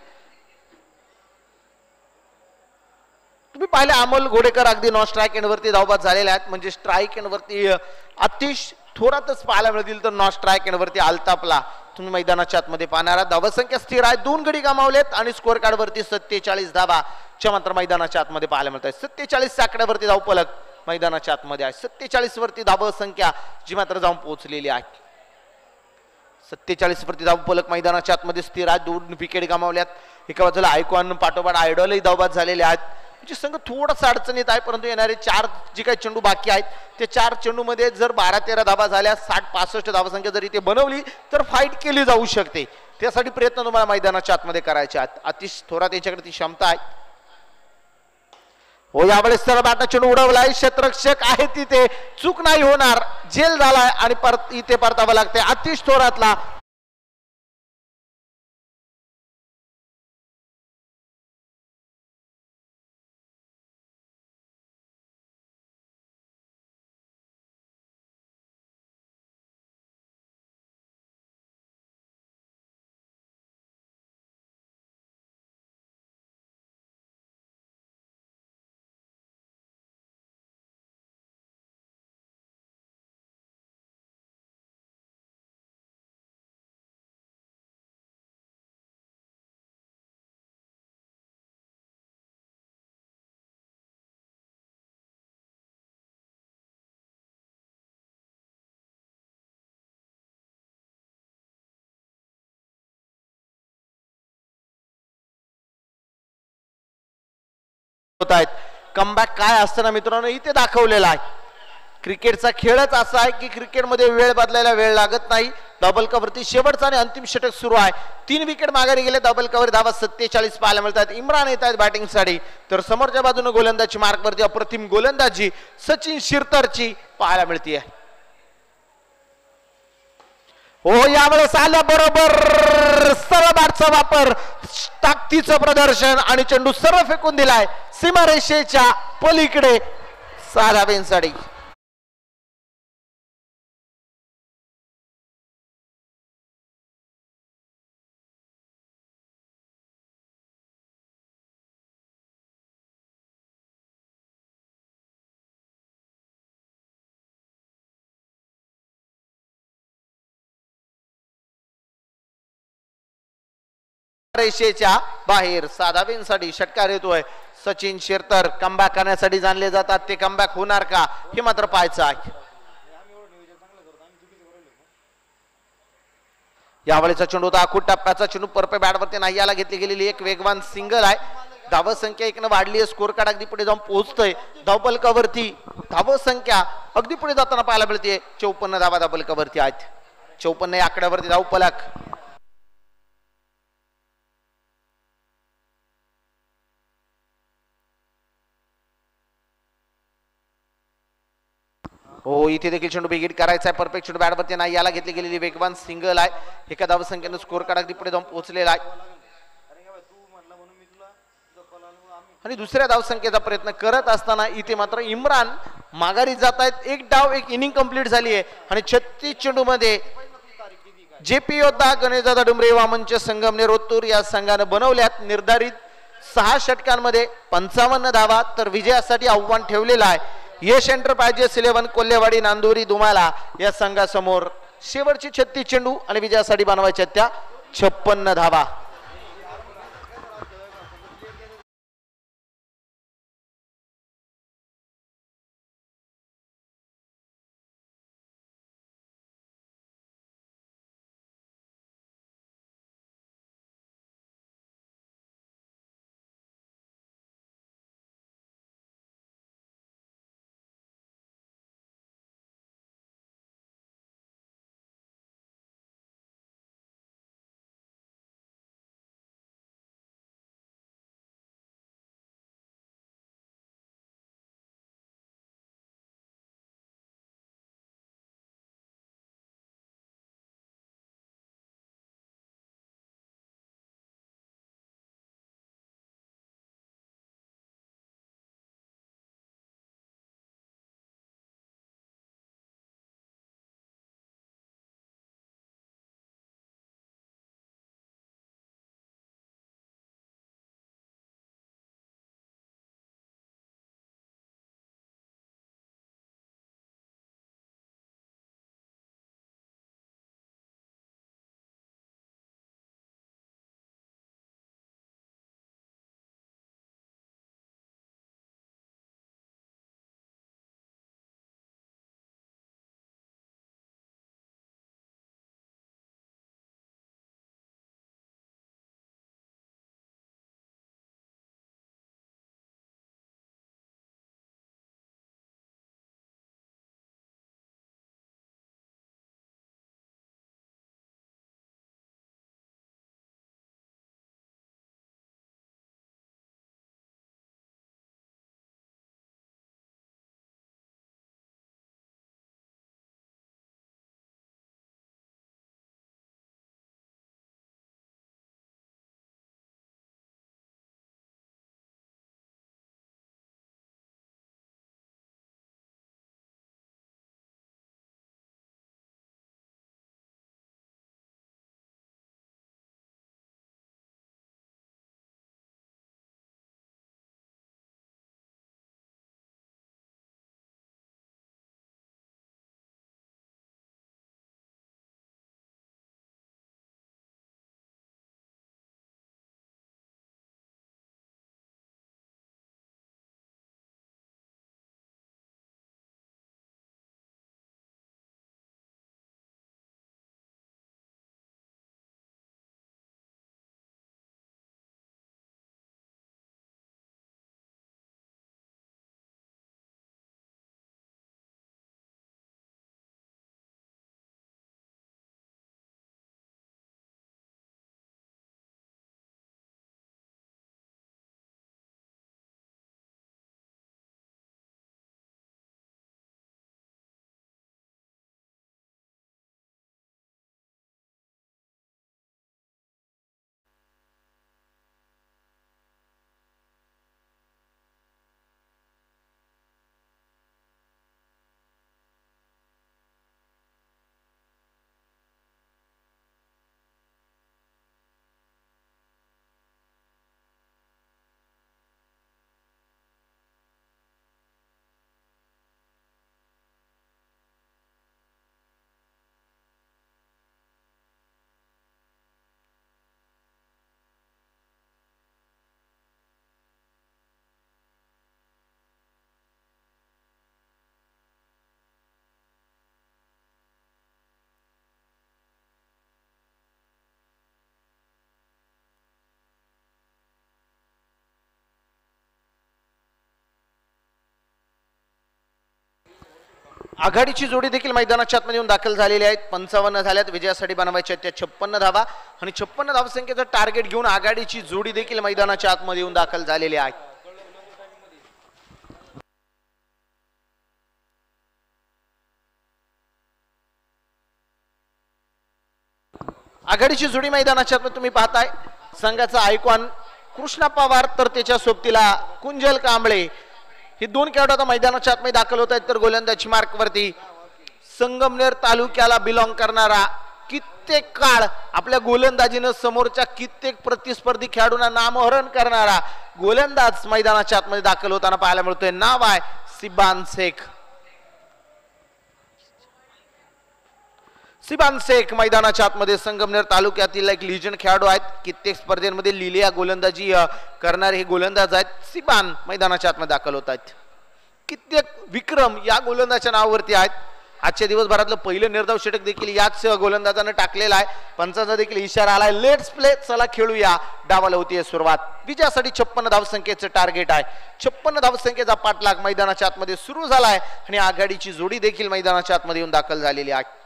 [SPEAKER 1] तुम्ही पाहिले अमोल घोडेकर अगदी नॉन स्ट्राईक एंडवरती धावबाद झालेले आहेत. म्हणजे स्ट्राईक एंडवरती आतिश थोरातच पाहायला मिळतील तर नॉन स्ट्राईक एंडवरती अल्ताफला तुम्ही मैदानाच्या आतमध्ये पाहणार आहात. धावसंख्या स्थिर आहे. 2 गडी गमावलेत आणि स्कोर कार्ड वरती 47 धावाच्या मात्र मैदानाच्या आतमध्ये पाहायला मिळत आहे. 47 आकड्यावरती धावफलक मैदानाच्या आतमध्ये आहे. 47 वरती धावसंख्या जी मात्र जाऊन पोहोचलेली आहे. 47 वरती धावफलक मैदानाच्या आतमध्ये स्थिर आहे. 2 विकेट गमावल्यात. एका बाजूला आयकॉन पाठोपाठ आयडॉलही धावबाद झालेले आहेत. म्हणजे संघ थोडासा अडचणीत आहे. परंतु येणारे 4 जे काही चेंडू बाकी आहेत ते 4 चेंडू मध्ये जर 12-13 धावा झाल्या 60-65 धावसंख्या जर इथे बनवली तर फाईट केली जाऊ शकते. त्यासाठी प्रयत्न तुम्हाला मैदानाच्या आतमध्ये करायचे आहेत. अतिश थोरात याच्याकडे ती क्षमता आहे. हो यावेळेस सरळ बॅटनं चेंडू उडवलाय, क्षेत्ररक्षक आहे तिथे, चूक नाही होणार, जेल झालाय आणि परत इथे परतावं लागते. आतिश थोरातला होत आहेत. कमबॅक काय असतं ना मित्रांनो, इथे दाखवलेला आहे. क्रिकेटचा खेळच असा आहे की क्रिकेटमध्ये वेळ बदलायला वेळ लागत नाही. डबल कव्हरती शेवटचा आणि अंतिम षटक सुरू आहे. 3 विकेट माघारी गेले, डबल कव्हर धावा 47 पाहायला मिळतात. इम्रान येत आहेत बॅटिंगसाठी, तर समोरच्या बाजूने गोलंदाजी मार्कवरती अप्रतिम गोलंदाजी सचिन शिरतरची पाहायला मिळते. हो यावेळेस आल्या बरोबर सरळ बॅटचा वापर, ताकदीचं प्रदर्शन आणि चेंडू सरळ फेकून दिलाय सीमारेषेच्या पलीकडे साधा बेनसाठी. रेषेच्या बाहेर साधा बेनसाठी षटकार येतोय. सचिन शिरतर कमबॅक करण्यासाठी जाणले जातात, ते कमबॅक होणार का हे मात्र पाहायचं आहे. यावेळेचा चेंडू होता आखूड टप्प्याचा चेंडू, परपे बॅटवरती नाही याला घेतली गेलेली एक वेगवान सिंगल आहे. धाव संख्या 1 वाढली आहे, स्कोर कार्ड अगदी पुढे जाऊन पोहोचतोय. धावपल कवरती धाव संख्या अगदी पुढे जाताना पाहायला मिळते. 54 धावा धावपल कवरती आहेत. 54 या आकड्यावरती धावपलक. हो इथे देखील चेंडू बिगिट करायचा आहे. परफेक्ट चेंडू बॅटवरती नाही याला घेतली गेलेली वेगवान सिंगल आहे. एका धाव संख्येनं स्कोर कार्ड अगदी पुढे जाऊन पोहोचलेला आहे आणि दुसऱ्या धावसंख्येचा प्रयत्न करत असताना इथे मात्र इम्रान माघारी जात आहेत. एक डाव एक इनिंग कंप्लीट झाली आहे आणि 36 चेंडू मध्ये जेपी योद्धा गणेशदादा डुमरे वामनचे संगमनेर ओतूर या संघाने बनवल्यात निर्धारित 6 षटकांमध्ये 55 धावा, तर विजयासाठी आव्हान ठेवलेलं आहे. यश एंटरप्राइजेस 11 कोल्हेवाडी नांदोरी दुमाला या संघासमोर. शेवटची 36 चेंडू आणि विजयासाठी बनवायच्या त्या 56 धावा. आघाडीची जोडी देखील मैदानाच्या आतमध्ये येऊन दाखल झालेली आहेत. 55 झाल्यात, विजयासाठी बनवायच्या त्या 56 धावा आणि 56 धावसंख्येचं टार्गेट घेऊन आघाडीची जोडी देखील मैदानाच्या आतमध्ये येऊन दाखल झालेली आहे. आघाडीची जोडी मैदानाच्या आतमध्ये तुम्ही पाहताय. संघाचा आयकॉन कृष्णा पवार तर त्याच्या सोबतीला कुंजल कांबळे हे दोन खेळाडू आता मैदानाच्या आतमध्ये दाखल होत आहेत. तर गोलंदाजी मार्क वरती संगमनेर तालुक्याला बिलॉंग करणारा, कित्येक काळ आपल्या गोलंदाजीनं समोरच्या कित्येक प्रतिस्पर्धी खेळाडूंना नामोहरण करणारा गोलंदाज मैदानाच्या आतमध्ये दाखल होताना पाहायला मिळतोय. नाव आहे सिबान शेख. सिबान शेख मैदानाच्या आतमध्ये संगमनेर तालुक्यातील एक लिजंड खेळाडू आहेत. कित्येक स्पर्धेमध्ये लिहिल्या गोलंदाजी करणारे हे गोलंदाज आहेत. सिबान मैदानाच्या आतमध्ये दाखल होत आहेत. कित्येक विक्रम या गोलंदाजाच्या नावावरती आहेत. आजच्या दिवसभरातलं पहिलं निर्धाव षटक देखील याच गोलंदाजानं टाकलेला आहे. पंचाचा देखील इशारा आलाय. लेट्स प्ले, चला खेळूया. डावाला होतीये सुरुवात. विजयासाठी 56 धावसंख्येचं टार्गेट आहे. 56 धावसंख्येचा पाठलाग मैदानाच्या आतमध्ये सुरू झालाय आणि आघाडीची जोडी देखील मैदानाच्या आतमध्ये येऊन दाखल झालेली आहे.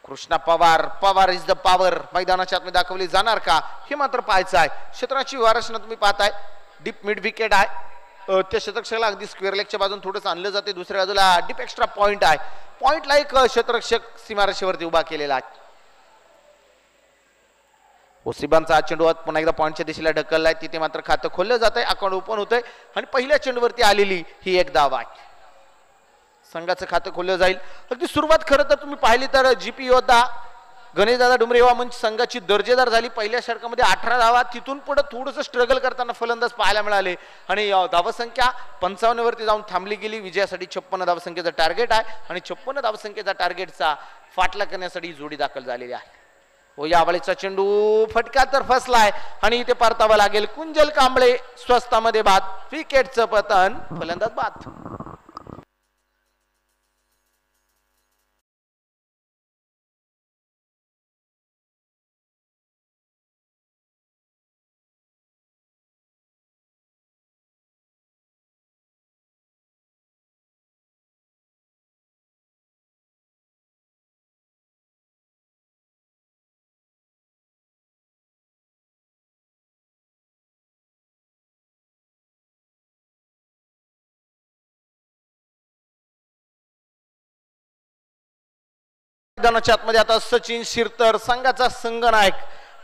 [SPEAKER 1] Krishna Pawar, Pawar is the power मैदानाच्या आतमध्ये दाखवली जाणार का हे मात्र पाहायचं आहे. क्षेत्राची वारसना तुम्ही पाहताय. डीप मिड विकेट आहे. त्या शतरक्षकाला अगदी स्क्वेअर लेगच्या बाजून थोडंसं आणलं जाते. दुसऱ्या बाजूला डीप एक्स्ट्रा पॉइंट आहे. पॉइंटला एक शतरक्षक सीमारेषेवरती उभा केलेला आहे. ओसिबांचा चेंडू पुन्हा एकदा पॉइंटच्या दिशेला ढकललाय. तिथे मात्र खातं खोललं जात आहे. अकाउंट ओपन होतंय आणि पहिल्या चेंडूवरती आलेली ही एक धाव आहे. संघाचं खातं खोललं जाईल. अगदी सुरुवात खरं तर तुम्ही पाहिली तर जीपी योद्धा गणेशदादा डुमरे युवा मंच संघाची दर्जेदार झाली. पहिल्या षटकामध्ये 18 धावा. तिथून पुढे थोडंसं स्ट्रगल करताना फलंदाज पाहायला मिळाले आणि धावसंख्या 55 वरती जाऊन थांबली गेली. विजयासाठी 56 धावसंख्येचा टार्गेट आहे आणि 56 धावसंख्येचा टार्गेटचा फाटला करण्यासाठी जोडी दाखल झालेली आहे. हो, यावेळेचा चेंडू फटका तर फसलाय आणि इथे परतावा लागेल. कुंजल कांबळे स्वस्तामध्ये बाद. विकेटचं पतन, फलंदाज बाद. मैदानाच्या आतमध्ये आता सचिन शिरतर संघाचा संघनायक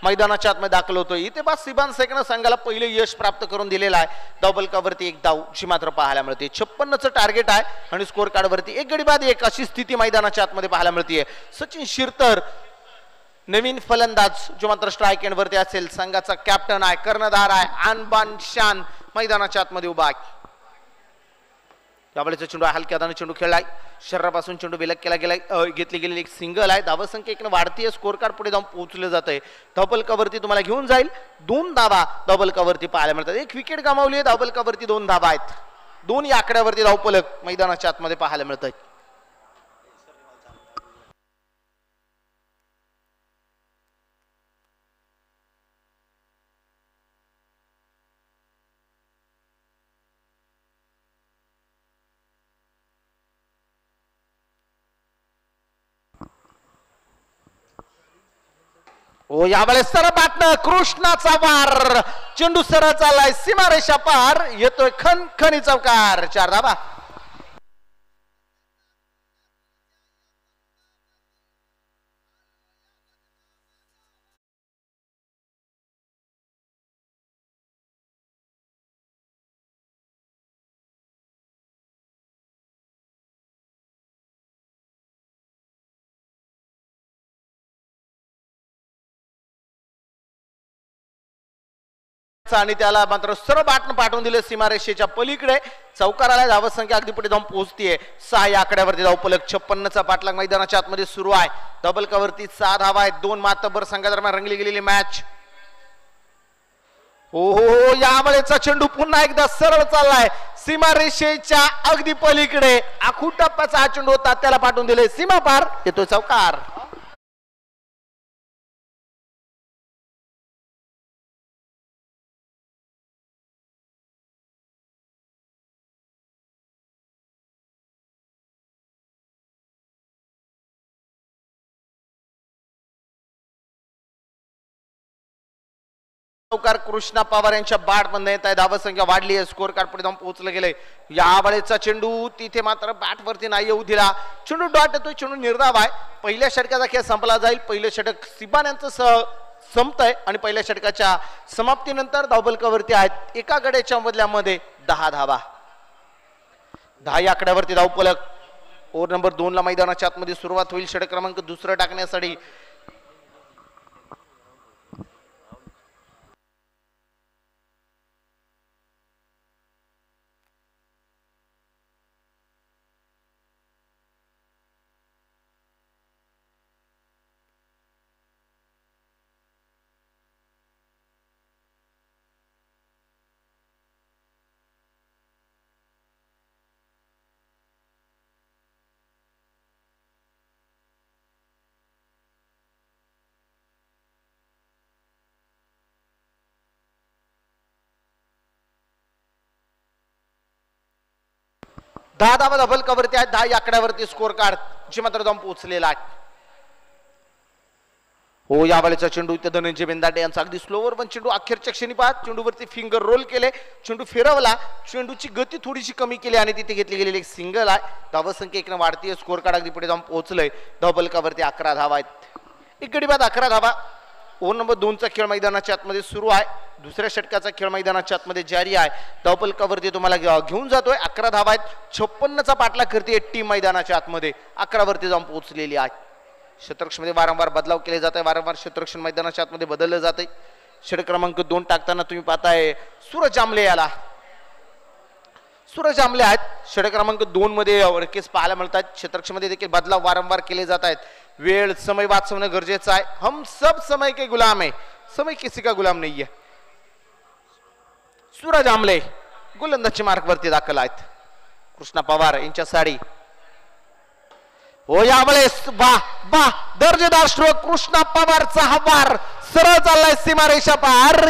[SPEAKER 1] मैदानाच्या आतमध्ये दाखल होतोय. इथे बा सिबान शेखनं संघाला पहिले यश प्राप्त करून दिलेलं आहे. डबलकावरती एक धाव जी मात्र पाहायला मिळते. 56चं टार्गेट आहे आणि स्कोर कार्ड वरती एक गडी बाद एक अशी स्थिती मैदानाच्या आतमध्ये पाहायला मिळते. सचिन शिरतर नवीन फलंदाज जो मात्र स्ट्राईक एंड वरती असेल. संघाचा कॅप्टन आहे, कर्णधार आहे, आणबान शान मैदानाच्या आतमध्ये उभा आहे. त्यावेळेचा चेंडू हलक्या हाताने चेंडू खेळलाय. शरीरापासून चेंडू विलग केला गेलाय. घेतली गेलेली एक सिंगल आहे. धावसंख्या एक वाढतीये. स्कोर कार्ड पुढे जाऊन पोहोचलं जात आहे. डबल कवरती तुम्हाला घेऊन जाईल. 2 धावा डबल कवरती पाहायला मिळतात. एक विकेट गमावली आहे. डबल कवरती 2 धावा आहेत. 2 या आकड्यावरती धावफलक मैदानाच्या आतमध्ये पाहायला मिळतात. ओ यावेळेस सरळ बाटणं, कृष्णाचा वार. चेंडू सरळ चाललाय सीमारेषा पार. येतोय खणखणी चौकार. 4 धावा. आणि त्याला मात्र सरळ बाटण पाठवून दिले सीमारेषेच्या पलीकडे. चौकार आला. धावसंख्या अगदी पुढे जाऊन पोहोचतीये. 6 या आकड्यावरती धावफलक. 56चा पाठलाग मैदानाच्या आतमध्ये सुरू आहे. डबल कवरती 6 धावा आहेत. 2 मातबर संघादरम्यान रंगली गेलेली मॅच. हो, यावेळेचा चेंडू पुन्हा एकदा सरळ चाललाय सीमारेषेच्या अगदी पलीकडे. आखू टप्प्याचा हा चेंडू होता. त्याला पाठवून दिले सीमा पार. येतोय चौकार. लवकर कृष्णा पवार यांच्या बॅट मध्ये येत आहे. धावसंख्या वाढली आहे. स्कोर कार्ड पुढे जाऊन पोहोचलं गेलंय. या वेळेचा चेंडू तिथे मात्र बॅट वरती नाही येऊ दिला. चेंडू डॉट येतोय. चेंडू निर्धाव आहे. पहिल्या षटकाचा खेळ संपला जाईल. पहिलं षटक सिबान यांचं संपतंय आणि पहिल्या षटकाच्या समाप्तीनंतर धावफलकावरती आहेत एका गड्याच्या बदल्यामध्ये 10 धावा. 10 या आकड्यावरती धावफलक. ओव्हर नंबर 2 ला मैदानाच्या आतमध्ये सुरुवात होईल. षटक क्रमांक 2 टाकण्यासाठी दहा धावा धावफलकावरती आहेत. 10 आकड्यावरती स्कोर कार्ड जी मात्र जाऊन पोहोचलेला आहे. हो या वेळेचा चेंडू इथे धनंजय बेंदाटे यांचा अगदी स्लोवर पण चेंडू अखेरच्या क्षणी पाहत चेंडूवरती फिंगर रोल केले. चेंडू फिरवला. चेंडूची गती थोडीशी कमी केली आणि तिथे घेतली गेलेली एक सिंगल आहे. धावसंख्या एक वाढतीये. स्कोर कार्ड अगदी पुढे जाऊन पोहोचलंय. धावफलकावरती 11 धावा आहेत. एक गडी बाद 11 धावा. ओव्हर नंबर 2 चा खेळ मैदानाच्या आतमध्ये सुरू आहे. दुसऱ्या षटकाचा खेळ मैदानाच्या आतमध्ये जारी आहे. धावफलकावरती तुम्हाला घेऊन जातोय. 11 धावा आहेत. 56 चा पाठलाग करते टीम मैदानाच्या आतमध्ये. 11 वरती जाऊन पोहोचलेली आहे. क्षेत्ररक्षणामध्ये वारंवार बदलाव केले जात आहे. वारंवार क्षेत्ररक्षण मैदानाच्या आतमध्ये बदललं जाते. षटक क्रमांक 2 टाकताना तुम्ही पाहताय सूरज जांभळे याला. सूरज जांभळे आहेत. षटक क्रमांक 2 मध्ये वडकेस पाहायला मिळतात. क्षेत्ररक्षणामध्ये देखील बदलाव वारंवार केले जात आहेत. वेळ समय वाचवणं गरजेचं आहे. हम सब समय के गुलाम है, समय किसी का गुलाम नहीं है. सूरज जांभळे गोलंदाजी मार्कवरती दाखल आहेत. कृष्णा पवार यांच्या साडी. हो यावेळेस बा दर्जेदार स्ट्रोक. कृष्णा पवारचा हा बार सरळ चाललाय सीमारेषा पार.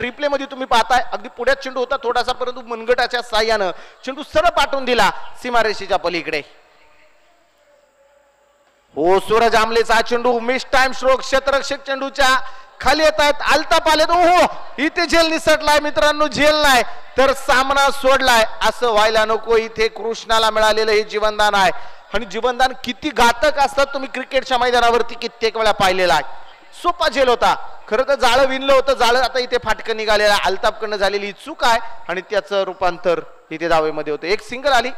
[SPEAKER 1] रिप्ले मध्ये तुम्ही पाहताय अगदी पुढ्यात चेंडू होता थोडासा, परंतु मनगटाच्या साह्यानं चेंडू सरळ पाठवून दिला सीमारेषेच्या पलीकडे. हो सूरज जांभळेचा चेंडू मिस टाइम स्ट्रोक. क्षेत्ररक्षक चेंडूच्या खाली येत आहेत. आलताप आले. हो इथे झेल निसटलाय मित्रांनो. झेल नाही तर सामना सोडलाय. असं व्हायला नको. इथे कृष्णाला मिळालेलं हे जीवनदान आहे आणि जीवनदान किती घातक असतात तुम्ही क्रिकेटच्या मैदानावरती कित्येक वेळा पाहिलेला आहे. सोपा झेल होता. खरं तर जाळं विणलं होतं. जाळं आता इथे फाटकं निघालेलं आहे. आलतापकडनं झालेली चूक आहे आणि त्याचं रूपांतर इथे दावेमध्ये होतं. एक सिंगल आली.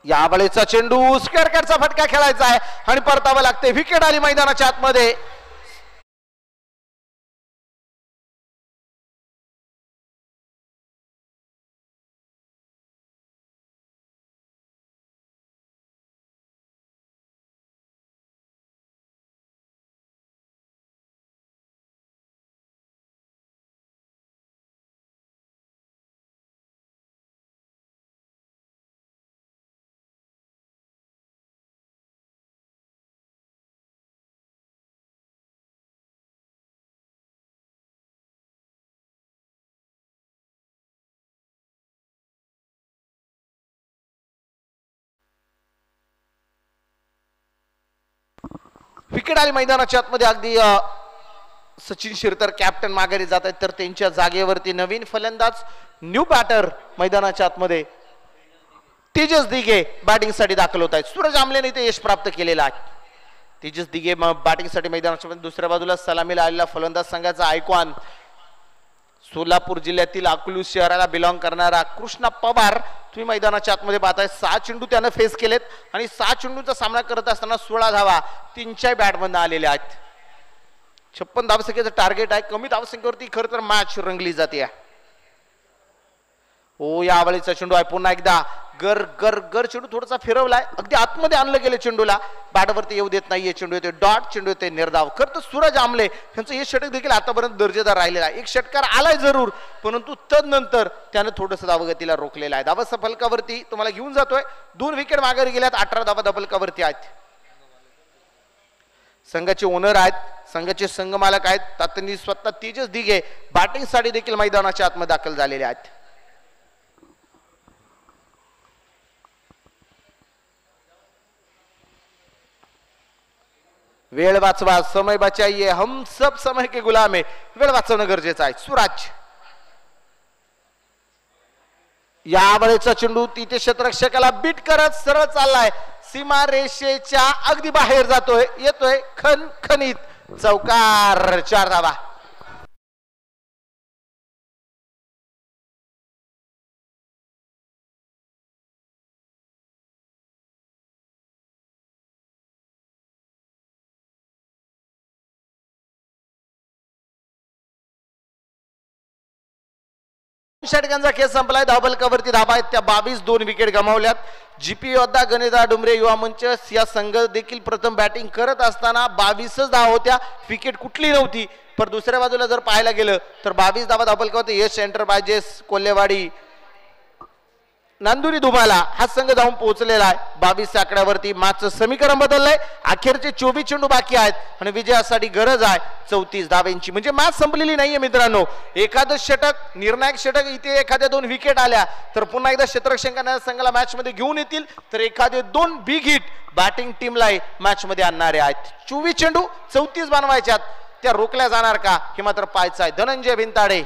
[SPEAKER 1] या वेळेचा चेंडू स्क्वेअर कटचा फटका खेळायचा आहे आणि परतावं लागते. विकेट आली मैदानाच्या आतमध्ये. विकेट आली मैदानाच्या आतमध्ये. अगदी सचिन शिरतर कॅप्टन माघारी जात आहेत तर त्यांच्या जागेवरती नवीन फलंदाज न्यू बॅटर मैदानाच्या आतमध्ये तेजस दिघे बॅटिंग साठी दाखल होत आहेत. सूरज जांभळेने ते यश प्राप्त केलेलं आहे. तेजस दिघे बॅटिंग साठी मैदानाच्या दुसऱ्या बाजूला सलामीला आलेला फलंदाज संघाचा आयकॉन सोलापूर जिल्ह्यातील अकलूज शहराला बिलॉंग करणारा कृष्णा पवार तुम्ही मैदानाच्या आतमध्ये पाहताय. 6 चेंडू त्यानं फेस केलेत आणि 6 चेंडूचा सामना करत असताना 16 धावा 3च्या बॅटमधून आलेल्या आहेत. 56 धावसंख्येचं टार्गेट आहे. कमी धावसंख्येवरती खरं तर मॅच रंगली जाते. ओ यावेळीचा चेंडू आहे पुन्हा एकदा गर गर गर चेंडू थोडासा फिरवलाय, अगदी आतमध्ये आणलं गेलं चेंडूला, बॅटवरती येऊ देत नाहीये चेंडू, येते डॉट चेंडू येते निर्धाव. खरं तर सूरज आमले यांचं हे षटक देखील आतापर्यंत दर्जेदार राहिलेला आहे. एक षटकार आलाय जरूर, परंतु तदनंतर त्यानं थोडंसं धावगतीला रोखलेला आहे. धावा फलकावरती तुम्हाला घेऊन जातोय. 2 विकेट मागे गेल्यात, 18 धावा फलकावरती आहेत. संघाचे ओनर आहेत, संघाचे संघमालक आहेत, त्यांनी स्वतः तेजस दिघे बॅटिंग साठी देखील मैदानाच्या आतमध्ये दाखल झालेले आहेत. वेळ वाचवा, समय बचाइए, हम सब समय के गुलाम है. वेळ वाचवणं गरजेचं आहे. सुराज यावेळेचा चेंडू तिथे क्षेत्ररक्षकाला बीट करत सरळ चाललाय, सीमा रेषेच्या अगदी बाहेर जातोय, येतोय खणखणीत चौकार. 4 धावा. षटकांचा खेळ संपलाय. धावफलकावरती धावा आहेत त्या 22. 2 विकेट गमावल्यात. जीपी योद्धा गणेशदा डुमरे युवा मंच या संघ देखील प्रथम बॅटिंग करत असताना 22च धावा होत्या, विकेट कुठली नव्हती. पण दुसऱ्या बाजूला जर पाहायला गेलं तर 22 धावा धावफलकावरती यश एंटरप्राइजेस कोल्हेवाडी नांदुरी धुमाला हा संघ जाऊन पोहोचलेला आहे. 22 आकड्यावरती मॅचचं समीकरण बदललंय. अखेरचे 24 चेंडू बाकी आहेत आणि विजयासाठी गरज आहे 34 धावांची. म्हणजे मॅच संपलेली नाहीये मित्रांनो. एखादं षटक, निर्णायक षटक, इथे एखाद्या 2 विकेट आल्या तर पुन्हा एकदा क्षेत्ररक्षण करणाऱ्या संघाला मॅच मध्ये घेऊन येतील, तर एखादे 2 बिग हिट बॅटिंग टीमला मॅच मध्ये आणणारे आहेत. 24 चेंडू 34 बनवायच्यात, त्या रोखल्या जाणार का हे मात्र पाहायचं आहे. धनंजय भिंताडे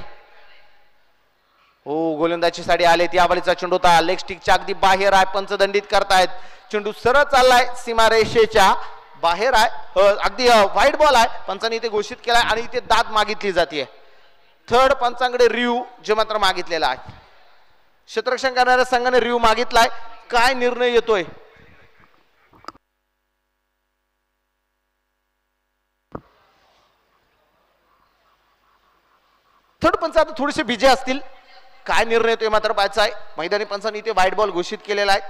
[SPEAKER 1] हो गोलंदाजी साठी आलेत. यावेळीचा चेंडू होता लेग स्टिकच्या अगदी बाहेर आहे, पंचदंडित करतायत. चेंडू सरळ चाललाय, सीमारेषेच्या बाहेर आहे, अगदी व्हाईट बॉल आहे. पंचांनी इथे घोषित केलाय आणि इथे दाद मागितली जाते. थर्ड पंचांकडे रिव्ह्यू जे मात्र मागितलेला आहे. क्षेत्ररक्षण करणाऱ्या संघाने रिव्ह्यू मागितलाय. काय निर्णय येतोय? थर्ड पंच आता थोडेसे बिजी असतील. काय निर्णय येतोय मात्र पाहायचा आहे. मैदानी पंचांनी इथे व्हाईट बॉल घोषित केलेला आहे,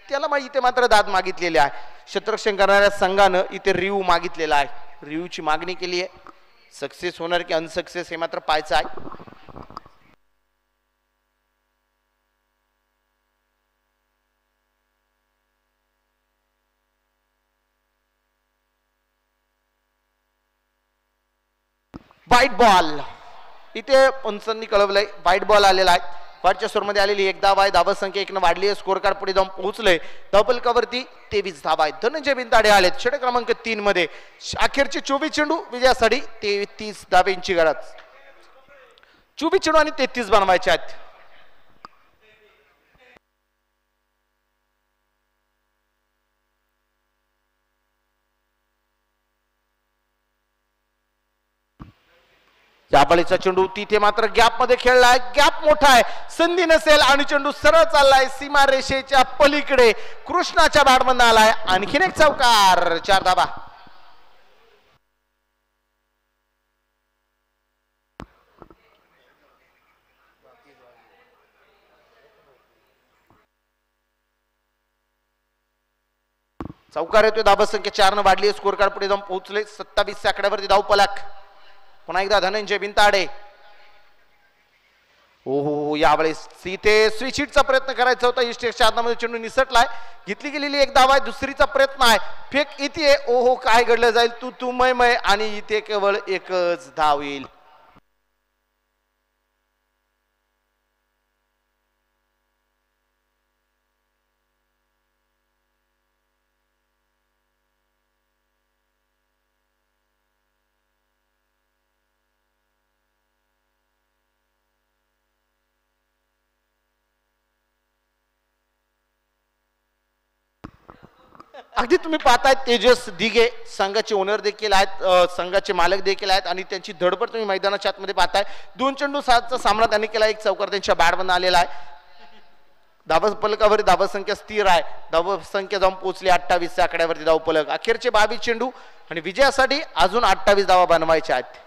[SPEAKER 1] त्याला इथे मात्र दाद मागितलेली आहे. क्षेत्ररक्षण करणाऱ्या संघानं इथे रिव्ह्यू मागितलेला आहे. रिव्ह्यूची मागणी केली आहे. सक्सेस होणार की अनसक्सेस हे मात्र पाहायचं आहे. व्हाईट बॉल इथे पंचांनी कळवलंय, व्हाईट बॉल आलेला आहे. व्हाईटच्या स्कोरमध्ये आलेली 1 धाव आहे. धावा संख्या 1 वाढली आहे. स्कोर कार्ड पुढे जाऊन पोहोचले. धावफलकावरती 23 धावा आहेत. धनंजय बिंदाडे आलेत षटक क्रमांक 3 मध्ये. अखेरचे 24 चेंडू विजयासाठी 33 धावांची गरज. 24 चेंडू आणि 33 बनवायचे आहेत. याबळीचा चेंडू तिथे मात्र गॅप मध्ये खेळलाय. गॅप मोठा आहे, संधी नसेल आणि चेंडू सरळ चाललाय सीमा रेषेच्या पलीकडे. कृष्णाच्या बॅटमधून आलाय. आणखीन एक चौकार. 4 धावा. चौकार येतोय. धावा संख्या 4 न वाढली. स्कोर कार्ड पुढे जाऊन पोहोचले. 27 आकड्यावरती धाव फलक. पुन्हा एकदा धनंजय बिंताडे. हो यावेळेस इथे स्विच हिटचा प्रयत्न करायचा होता. इस्टेकच्या आतमध्ये चेंडू निसटलाय. घेतली गेलेली 1 धाव आहे. दुसरीचा प्रयत्न आहे. फेक इथे. ओहो काय घडलं जाईल. तू मय आणि इथे केवळ 1च धाव येईल. अगदी तुम्ही पाहताय तेजस दिघे संघाचे ओनर देखील आहेत, संघाचे मालक देखील आहेत आणि त्यांची धडपड तुम्ही मैदानाच्या आतमध्ये पाहताय. 2 चेंडू 7चा सामना त्यांनी केला. 1 चौकार त्यांच्या बॅटमधून आलेला आहे. धावफलकावर धावसंख्या स्थिर आहे, धावसंख्या जाऊन पोहोचली 28 आकड्यावरती धावफलक. अखेरचे 22 चेंडू आणि विजयासाठी अजून 28 धावा बनवायच्या आहेत.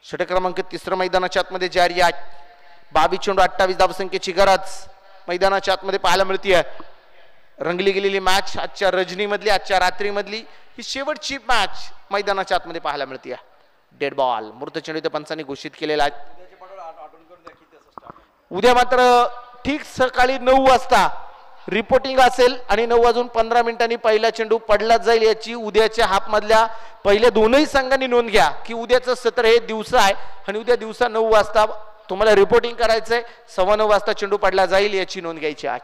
[SPEAKER 1] षटक क्रमांक 3 मैदानाच्या आतमध्ये जारी आहे. 22 चेंडू 28 धावसंख्येची गरज मैदानाच्या आतमध्ये पाहायला मिळते. रंगली गेलेली मॅच आजच्या रजनी मधली, आजच्या रात्री मधली ही शेवटची मॅच मैदानाच्या आतमध्ये पाहायला मिळते. डेड बॉल मृत चेंडू इथे पंचांनी घोषित केलेला आहे. उद्या मात्र ठीक सकाळी 9 वाजता रिपोर्टिंग असेल आणि 9:15 पहिला चेंडू पडला जाईल. याची उद्याच्या हाफ मधल्या पहिल्या दोनही संघांनी नोंद घ्या की उद्याचं सत्र हे दिवसा आहे आणि उद्या दिवसा 9 वाजता तुम्हाला रिपोर्टिंग करायचंय. 9:15 वाजता चेंडू पडला जाईल याची नोंद घ्यायची आहे.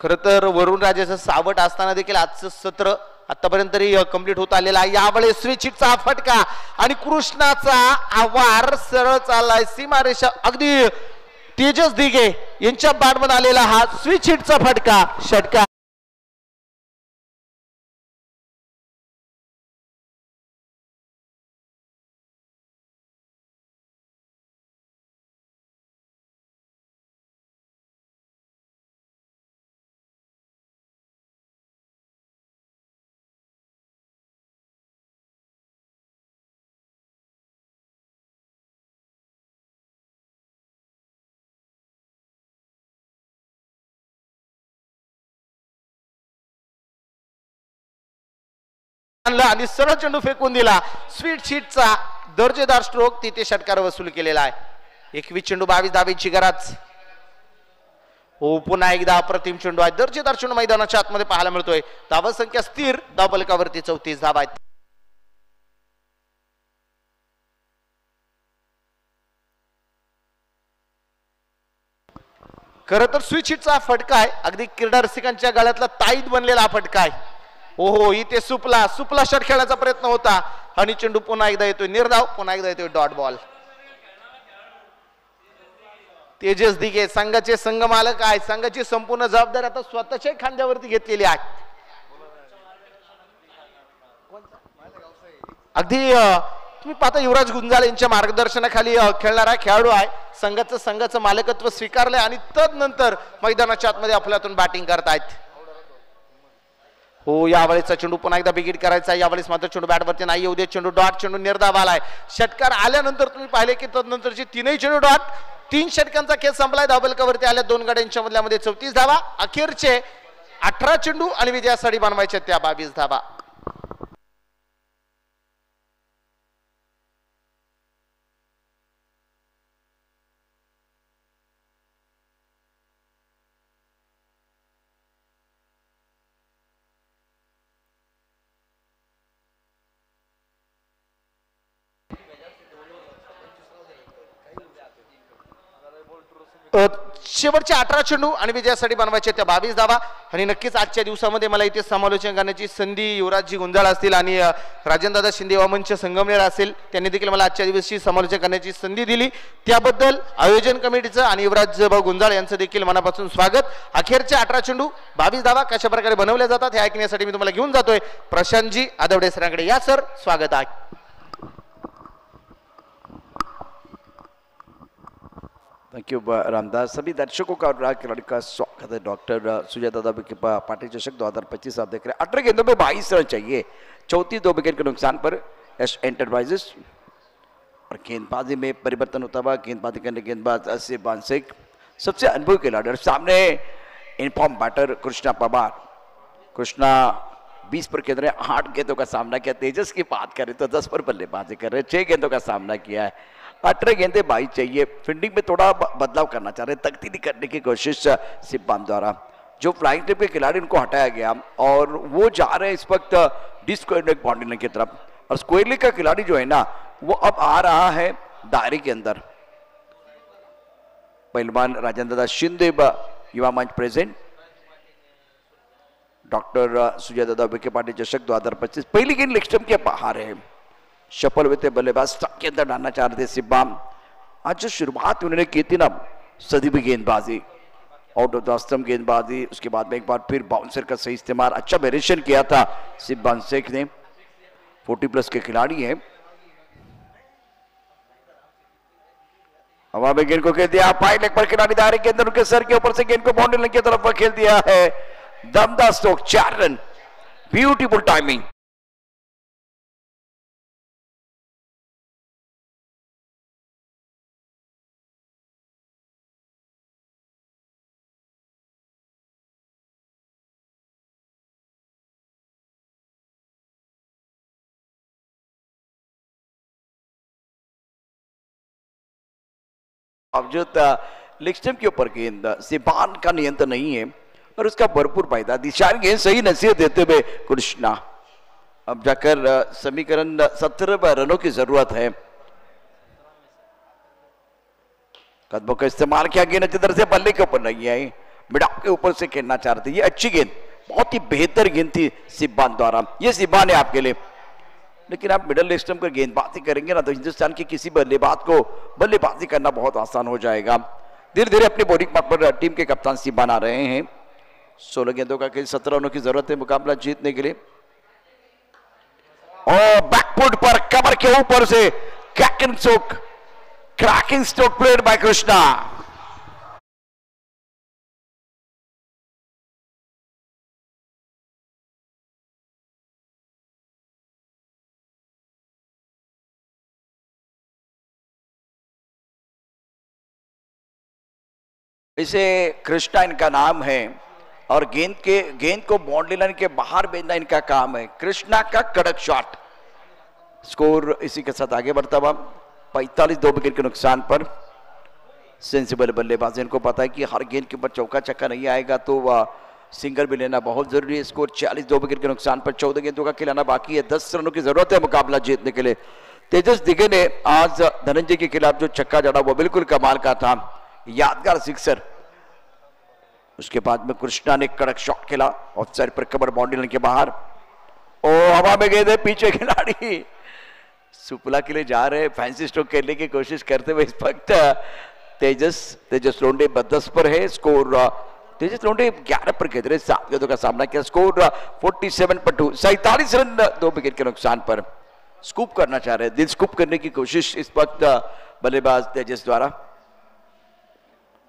[SPEAKER 1] खर तर वरुण राजाचं सावट असताना देखील आजचं सत्र आतापर्यंत तरी कंप्लीट होत आलेला आहे. यावेळेस स्विच हिटचा फटका आणि कृष्णाचा आवार सरळ चाललाय सीमारेषा. अगदी तेजस दिघे यांच्या बॅटमध्ये आलेला हा स्विच हिटचा फटका षटकार. आणि सरळ चेंडू फेकून दिला. स्वीट शीटचा दर्जेदार स्ट्रोक तिथे षटकार वसूल केलेला आहे. 21 चेंडू 22 धावेची गरज. हो पुन्हा एकदा अप्रतिम चेंडू आहे. दर्जेदार चेंडू मैदानाच्या आतमध्ये पाहायला मिळतोय. धावसंख्या स्थिर, धावफलकावरती 34 धावा आहेत. खर तर स्विच हिटचा फटका आहे. अगदी क्रीडा रसिकांच्या गळ्यातला ताईत बनलेला फटका आहे. ओहो इथे सुपला षट खेळण्याचा प्रयत्न होता आणि चेंडू पुन्हा एकदा येतोय निर्धाव. पुन्हा एकदा येतोय डॉट बॉल. तेजस दिघे संघाचे संघ मालक आहे. संघाची संपूर्ण जबाबदारी आता स्वतःच्या खांद्यावरती घेतलेली आहे. अगदी तुम्ही पाहता युवराज गुंजाळ यांच्या मार्गदर्शनाखाली खेळणारा खेळाडू आहे. संघाचं मालकत्व स्वीकारलंय आणि तदनंतर मैदानाच्या आतमध्ये आपल्यातून बॅटिंग करतायत. हो यावेळेचा चेंडू पुन्हा एकदा बिगिट करायचा. यावेळेस मात्र चेंडू बॅटवरती नाही येऊ दे. चेंडू डॉट. चेंडू निर्धाव आलाय. षटकार आल्यानंतर तुम्ही पाहिले की तदनंतरची तीनही चेंडू डॉट. 3 षटकांचा खेळ संपलाय. धावफलकावरती आल्या 2 गाड्यांच्या मधल्यामध्ये 34 धावा. अखेरचे 18 चेंडू आणि विजयासाठी बनवायचे त्या 22 धावा. शेवटचे 18 चेंडू आणि विजयासाठी बनवायचे त्या 22 धावा. आणि नक्कीच आजच्या दिवसामध्ये मला इथे समालोचन करण्याची संधी युवराजजी गुंजाळ असतील आणि राजेंद्रदादा शिंदे वामनचे संगमनेर असेल त्यांनी देखील मला आजच्या दिवशी समालोचन करण्याची संधी दिली. त्याबद्दल आयोजन कमिटीचं आणि युवराज भाऊ गुंजाळ यांचं देखील मनापासून स्वागत. अखेरचे 18 चेंडू 22 धावा कशा प्रकारे बनवल्या जातात हे ऐकण्यासाठी मी तुम्हाला घेऊन जातोय प्रशांतजी आदवडे सरांकडे. या सर स्वागत आहे.
[SPEAKER 2] Thank you Ramdas. सभी दर्शकों का अनुराग खिलाड़ी का स्वागत है. डॉक्टर सुजाता दादा विखे पाटिल चषक 2025 आप देख रहे हैं. 18 गेंदों में 22 रन चाहिए. 34 2 विकेट के नुकसान पर एस एंटरप्राइजेस. और गेंदबाजी में परिवर्तन होता हुआ गेंदबाजी करने गेंदबाज सिब्बान शेख सबसे अनुभवी खिलाड़ी. और सामने इनफॉर्म बैटर कृष्णा पवार. कृष्णा 20 पर खेल रहे हैं. 8 गेंदों का सामना किया. तेजस की बात करें तो 10 पर बल्लेबाजी कर रहे हैं. 6 गेंदों का सामना किया है. 18 गेंदे 22 चाहिए. फील्डिंग में थोड़ा बदलाव करना चाह रहे हैं. तकदीरी करने की कोशिश सिब्बान द्वारा. जो फ्लाइंग टिप के खिलाड़ी उनको हटाया गया और वो जा रहे हैं इस वक्त डिस्क्वालिफाइड बाउंड्री की तरफ. और स्क्वायरली का खिलाड़ी जो है ना वो अब आ रहा है दायरे के अंदर. पहलवान राजेंद्र दादा शिंदे युवा मंच प्रेजेंट. डॉक्टर सुजाता दादा विखे पाटिल चषक 2025 पहली गेंद लेग स्टंप के बाहर है. सफल हुए थे बल्लेबाज. स्टंप के अंदर डालना चाह रहे थे सिब्बाम. आज जो शुरुआत उन्होंने की थी ना सदी भी गेंदबाजी आउट ऑफ द स्टंप गेंदबाजी. उसके बाद में एक बार फिर बाउंसर का सही इस्तेमाल. अच्छा वेरिएशन किया था सिब्बान शेख ने. 40+ के खिलाड़ी हैं. अब हवा में गेंद को खेल दिया, पाई लेग पर खिलाड़ी दायरे के अंदर उनके सर के ऊपर से गेंद को बाउंड्री लाइन की तरफ खेल दिया है। दमदार स्ट्रोक, 4 रन, ब्यूटीफुल टाइमिंग। बावजूद लेग स्टंप के ऊपर गेंद सिबान का नियंत्रण नहीं है और उसका भरपूर फायदा, दिशा गेंद सही नसीहत देते हुए कृष्णा। अब जाकर समीकरण 17 रनों की जरूरत है। कदमों का इस्तेमाल किया, गेंद अच्छी तरह से बल्ले के ऊपर नहीं आई, मिडाप के ऊपर से खेलना चाह रहे थे। ये अच्छी गेंद, बहुत ही बेहतर गेंद थी सिबान द्वारा। ये सिबान है आपके लिए, लेकिन आप मिडल लेग स्टंप पर गेंदबाजी करेंगे ना तो हिंदुस्तान की किसी बल्लेबाज को बल्लेबाजी करना बहुत आसान हो जाएगा। धीरे धीरे अपनी बॉलिंग पर टीम के कप्तान सिबान आ रहे हैं। 16 गेंदों का खेल, 17 रनों की जरूरत है मुकाबला जीतने के लिए। और बैकफुट पर कमर के ऊपर से cracking stroke played by Krishna. इसे कृष्णा इनका नाम है और गेंद को बाउंड्री लाइन के बाहर भेजना इनका काम है। कृष्णा का कड़क शॉट। स्कोर इसी के साथ आगे बढ़ता हुआ 45 2 विकेट के नुकसान पर। सेंसिबल बल्लेबाज, इनको पता है कि हर गेंद के ऊपर चौका छक्का नहीं आएगा तो सिंगल भी लेना बहुत जरूरी है। स्कोर 46 2 विकेट के नुकसान पर। 14 गेंदों का खिलाना बाकी है, 10 रनों की जरूरत है मुकाबला जीतने के लिए। तेजस दिगे ने आज धनंजय के खिलाफ जो छक्का जड़ा वो बिल्कुल कमाल का था, यादगार सिक्सर। उसके बाद में कृष्णा ने कड़क शॉट खेला ऑफ साइड पर, कवर बाउंड्री लाइन के बाहर। ओ हवा में गेंद है, पीछे खिलाड़ी सुपला के लिए जा रहे, फैंसी स्ट्रोक खेलने की कोशिश करते हुए इस वक्त तेजस लोंडे 10 पर है। स्कोर तेजस लोंडे 11 पर खेल रहे, 7 गेंदों का सामना किया। स्कोर 47 पर 2, 47 रन 2 विकेट के नुकसान पर। स्कूप करना चाह रहे हैं, दिल स्कूप करने की कोशिश इस वक्त बल्लेबाज तेजस द्वारा।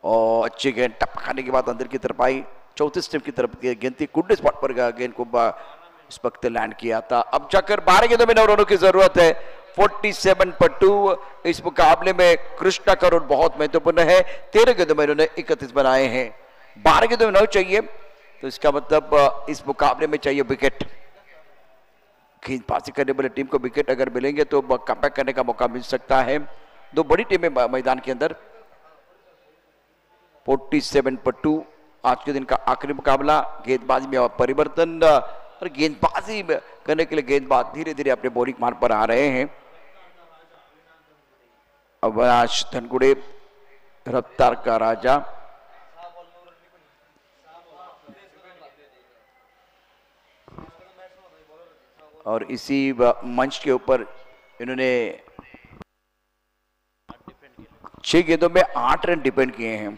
[SPEAKER 2] और अच्छी गेंद टप खाने के बाद अंदर की तरफ आई, 34 स्टेप की तरफ गेंद थी, गुड स्पॉट पर गेंद को इस वक्त लैंड किया था। अब जाकर 12 गेंदों में 9 रनों की जरूरत है। 47 पर 2। इस मुकाबले में कृष्णा का रोल बहुत महत्वपूर्ण है। 13 गेंदों में इन्होंने 31 बनाए हैं। 12 गेंदों में 9 चाहिए तो इसका मतलब इस मुकाबले में चाहिए विकेट। गेंदबाजी करने वाली टीम को विकेट अगर मिलेंगे तो कमबैक करने का मौका मिल सकता है। दो बड़ी टीमें मैदान के अंदर। 47 पर 2 आज के दिन का आखिरी मुकाबला। गेंदबाजी में परिवर्तन और गेंदबाजी करने के लिए गेंदबाज धीरे धीरे अपने बॉलिंग मार्ग पर आ रहे हैं। अविनाश धनगुड़े रफ्तार का राजा, और इसी मंच के ऊपर इन्होंने 6 गेंदों में 8 रन डिपेंड किए हैं।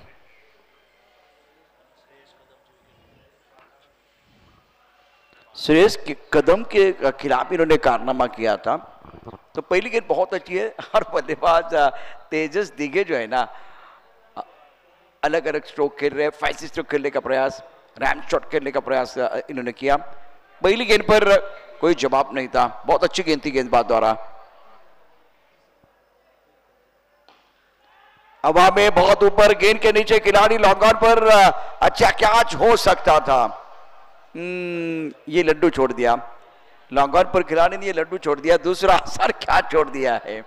[SPEAKER 2] सुरेश कदम के खिलाफ इन्होंने कारनामा किया था। तो पहली गेंद बहुत अच्छी है और बल्लेबाज तेजस दिगे जो है ना अलग अलग स्ट्रोक खेल रहे हैं। फैंसी स्ट्रोक खेलने का प्रयास, रैम शॉट खेलने का प्रयास इन्होंने किया। पहली गेंद पर कोई जवाब नहीं था, बहुत अच्छी गेंद थी गेंदबाज द्वारा। हवा में बहुत ऊपर, गेंद के नीचे खिलाड़ी लॉन्ग ऑन पर अच्छा कैच हो सकता था। ये लड्डू छोड़ दिया, लॉन्ग ऑन पर खिलाड़ी ने ये लड्डू छोड़ दिया। दूसरा आसान कैच छोड़ दिया है।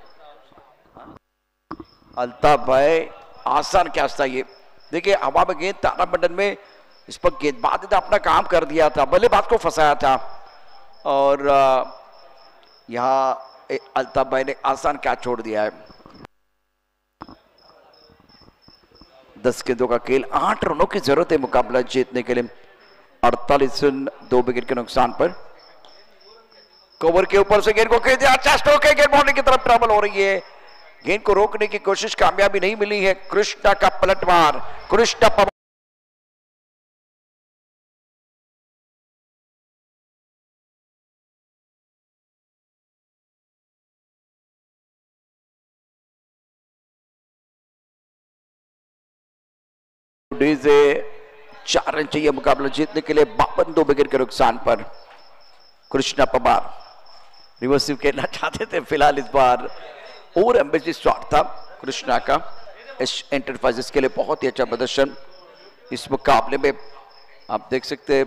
[SPEAKER 2] अल्ताफ भाई आसान कैच था ये। देखिए हवा में गेंद, तारामंडल में इस पर गेंदबाज ने अपना काम कर दिया था, बल्लेबाज को फंसाया था और यहाँ अल्ताफ भाई ने आसान कैच छोड़ दिया है। 10 गेंदों का खेल, 8 रनों की जरूरत है मुकाबला जीतने के लिए। 48 रन 2 विकेट के नुकसान पर। कवर के ऊपर से गेंद को खेल दिया, अच्छा स्ट्रोक है, गेंद बाउंड्री की तरफ ट्रैवल हो रही है। गेंद को रोकने की कोशिश कामयाबी नहीं मिली है। कृष्णा का पलटवार, कृष्णा डीजे 4 रन चाहिए मुकाबला जीतने के लिए। 52 विकेट के नुकसान पर कृष्णा पवार रिवर्सिव खेलना चाहते थे, फिलहाल इस बार और एम्बेसी शॉट था कृष्णा का। एस एंटरप्राइजेस के लिए बहुत ही अच्छा प्रदर्शन इस मुकाबले में आप देख सकते हैं।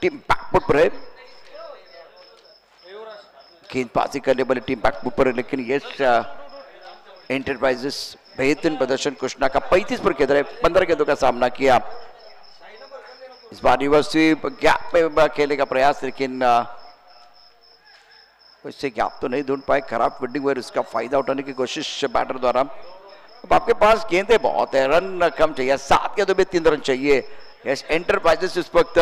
[SPEAKER 2] टीम बैकफुट पर है, गेंदबाजी करने वाली टीम बैकफुट पर है, लेकिन ये एंटरप्राइजेस बेहतरीन प्रदर्शन कृष्णा का। 35 पर खेल रहे, 15 गेंदों का सामना किया। इस बार रिवर्सिव गैप पे खेलने का प्रयास, लेकिन इससे गैप तो नहीं ढूंढ पाए। खराब फील्डिंग हुई, उसका फायदा उठाने की कोशिश बैटर द्वारा। अब आपके पास गेंदे बहुत है, रन कम चाहिए, 7 गेंदों में 3 रन चाहिए। यस एंटरप्राइजेस इस वक्त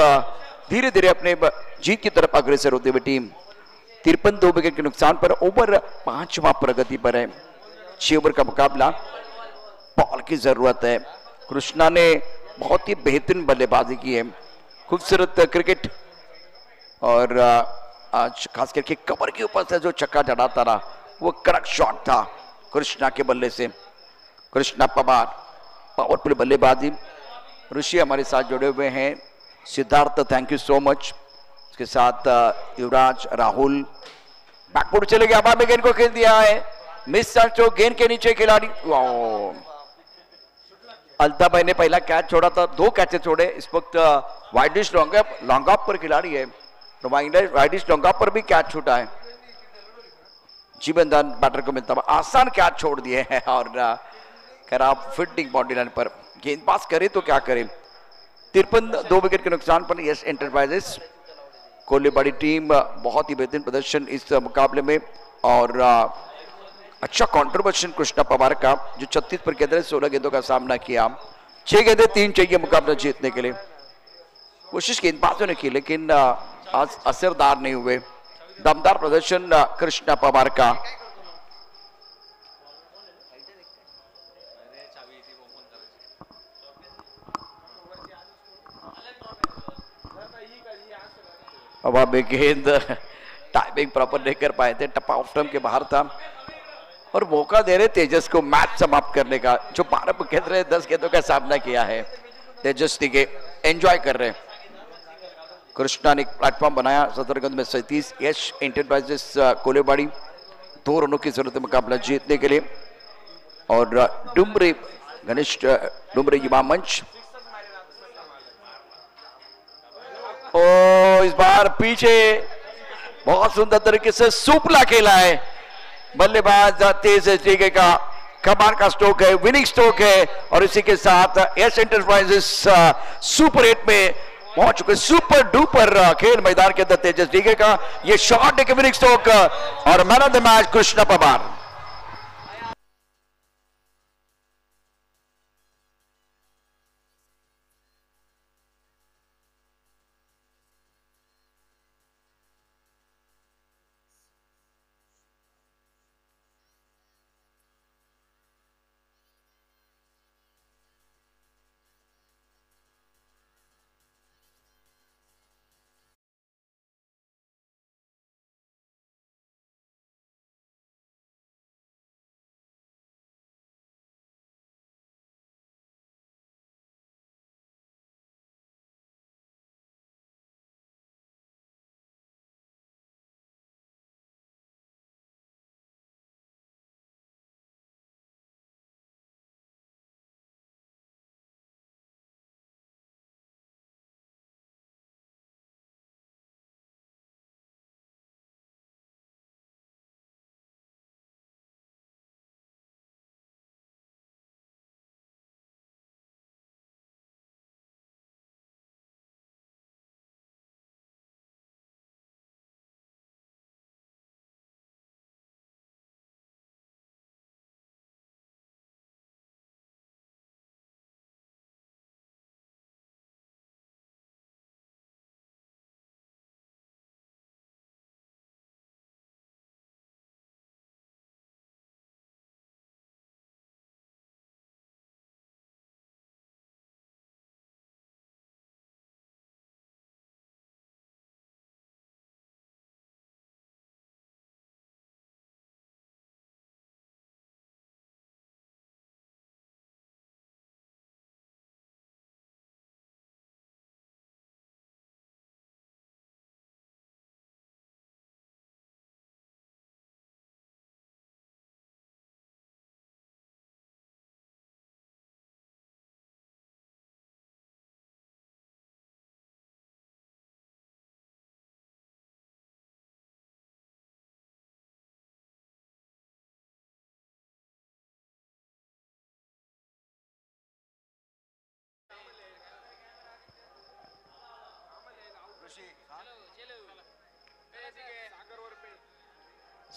[SPEAKER 2] धीरे धीरे अपने जीत की तरफ अग्रसर होते हुए टीम 53 2 विकेट के नुकसान पर ओवर 5वां प्रगति पर है। 6 ओवर का मुकाबला, बॉल की जरूरत है। कृष्णा ने बहुत ही बेहतरीन बल्लेबाजी की है, खूबसूरत क्रिकेट, और आज खास करके कवर के ऊपर से जो छक्का जड़ाता रहा वो कड़क शॉट था कृष्णा के बल्ले से। कृष्णा पवार पावरफुल बल्लेबाजी। ऋषि हमारे साथ जुड़े हुए हैं, Siddharth thank you so much, उसके साथ युवराज, राहुल। बैकफुट चले गया, हवा में गेंद को खेल दिया है, मिस जो गेंद के नीचे खिलाड़ी। अल्ताफ भाई ने पहला कैच छोड़ा था, 2 कैचेस छोड़े इस वक्त। वाइडिश लॉन्ग ऑफ पर खिलाड़ी है, तो वाइडिश लॉन्ग ऑफ पर भी कैच छूटा है। जीवन दान बैटर को मिलता हुआ आसान कैच छोड़ दिए हैं, और खराब फील्डिंग बॉडी लाइन पर गेंदबाज करे तो क्या करे। 53 2 विकेट के नुकसान पर यस एंटरप्राइजेस। कोहलीबाड़ी टीम बहुत ही बेहतरीन प्रदर्शन इस मुकाबले में, और अच्छा कंट्रीब्यूशन कृष्णा पवार का, जो 36 पर गेंद 16 गेंदों का सामना किया। 6 गेंदें 3 चाहिए मुकाबला जीतने के लिए। कोशिश गेंदबाजों ने की, लेकिन आज असरदार नहीं हुए। दमदार प्रदर्शन कृष्णा पवार का। अब आप गेंद टाइमिंग प्रॉपर नहीं कर पाए थे, टप्पा ऑफ टर्म के बाहर था, और मौका दे रहे तेजस को मैच समाप्त करने का। जो 12 गेंद रहे 10 गेंदों का सामना किया है, तेजस टिके एंजॉय कर रहे। कृष्णा ने प्लेटफॉर्म बनाया, 17 गेंद में 37। यश एंटरप्राइजेस कोहलीबाड़ी 2 रनों की जरूरत है मुकाबला जीतने के लिए। और डुमरी घनिष्ठ डुमरी युवा मंच, ओ इस बार पीछे बहुत सुंदर तरीके से सुपला खेला है। बल्लेबाज तेज तरीके का कमाल का स्ट्रोक है, विनिंग स्ट्रोक है, और इसी के साथ एस एंटरप्राइजेस सुपर 8 में पहुंच चुके। सुपर डुपर खेल मैदान के अंदर तेजस डीके का ये शॉट एक विनिंग स्ट्रोक, और man of the match Krishna Pawar.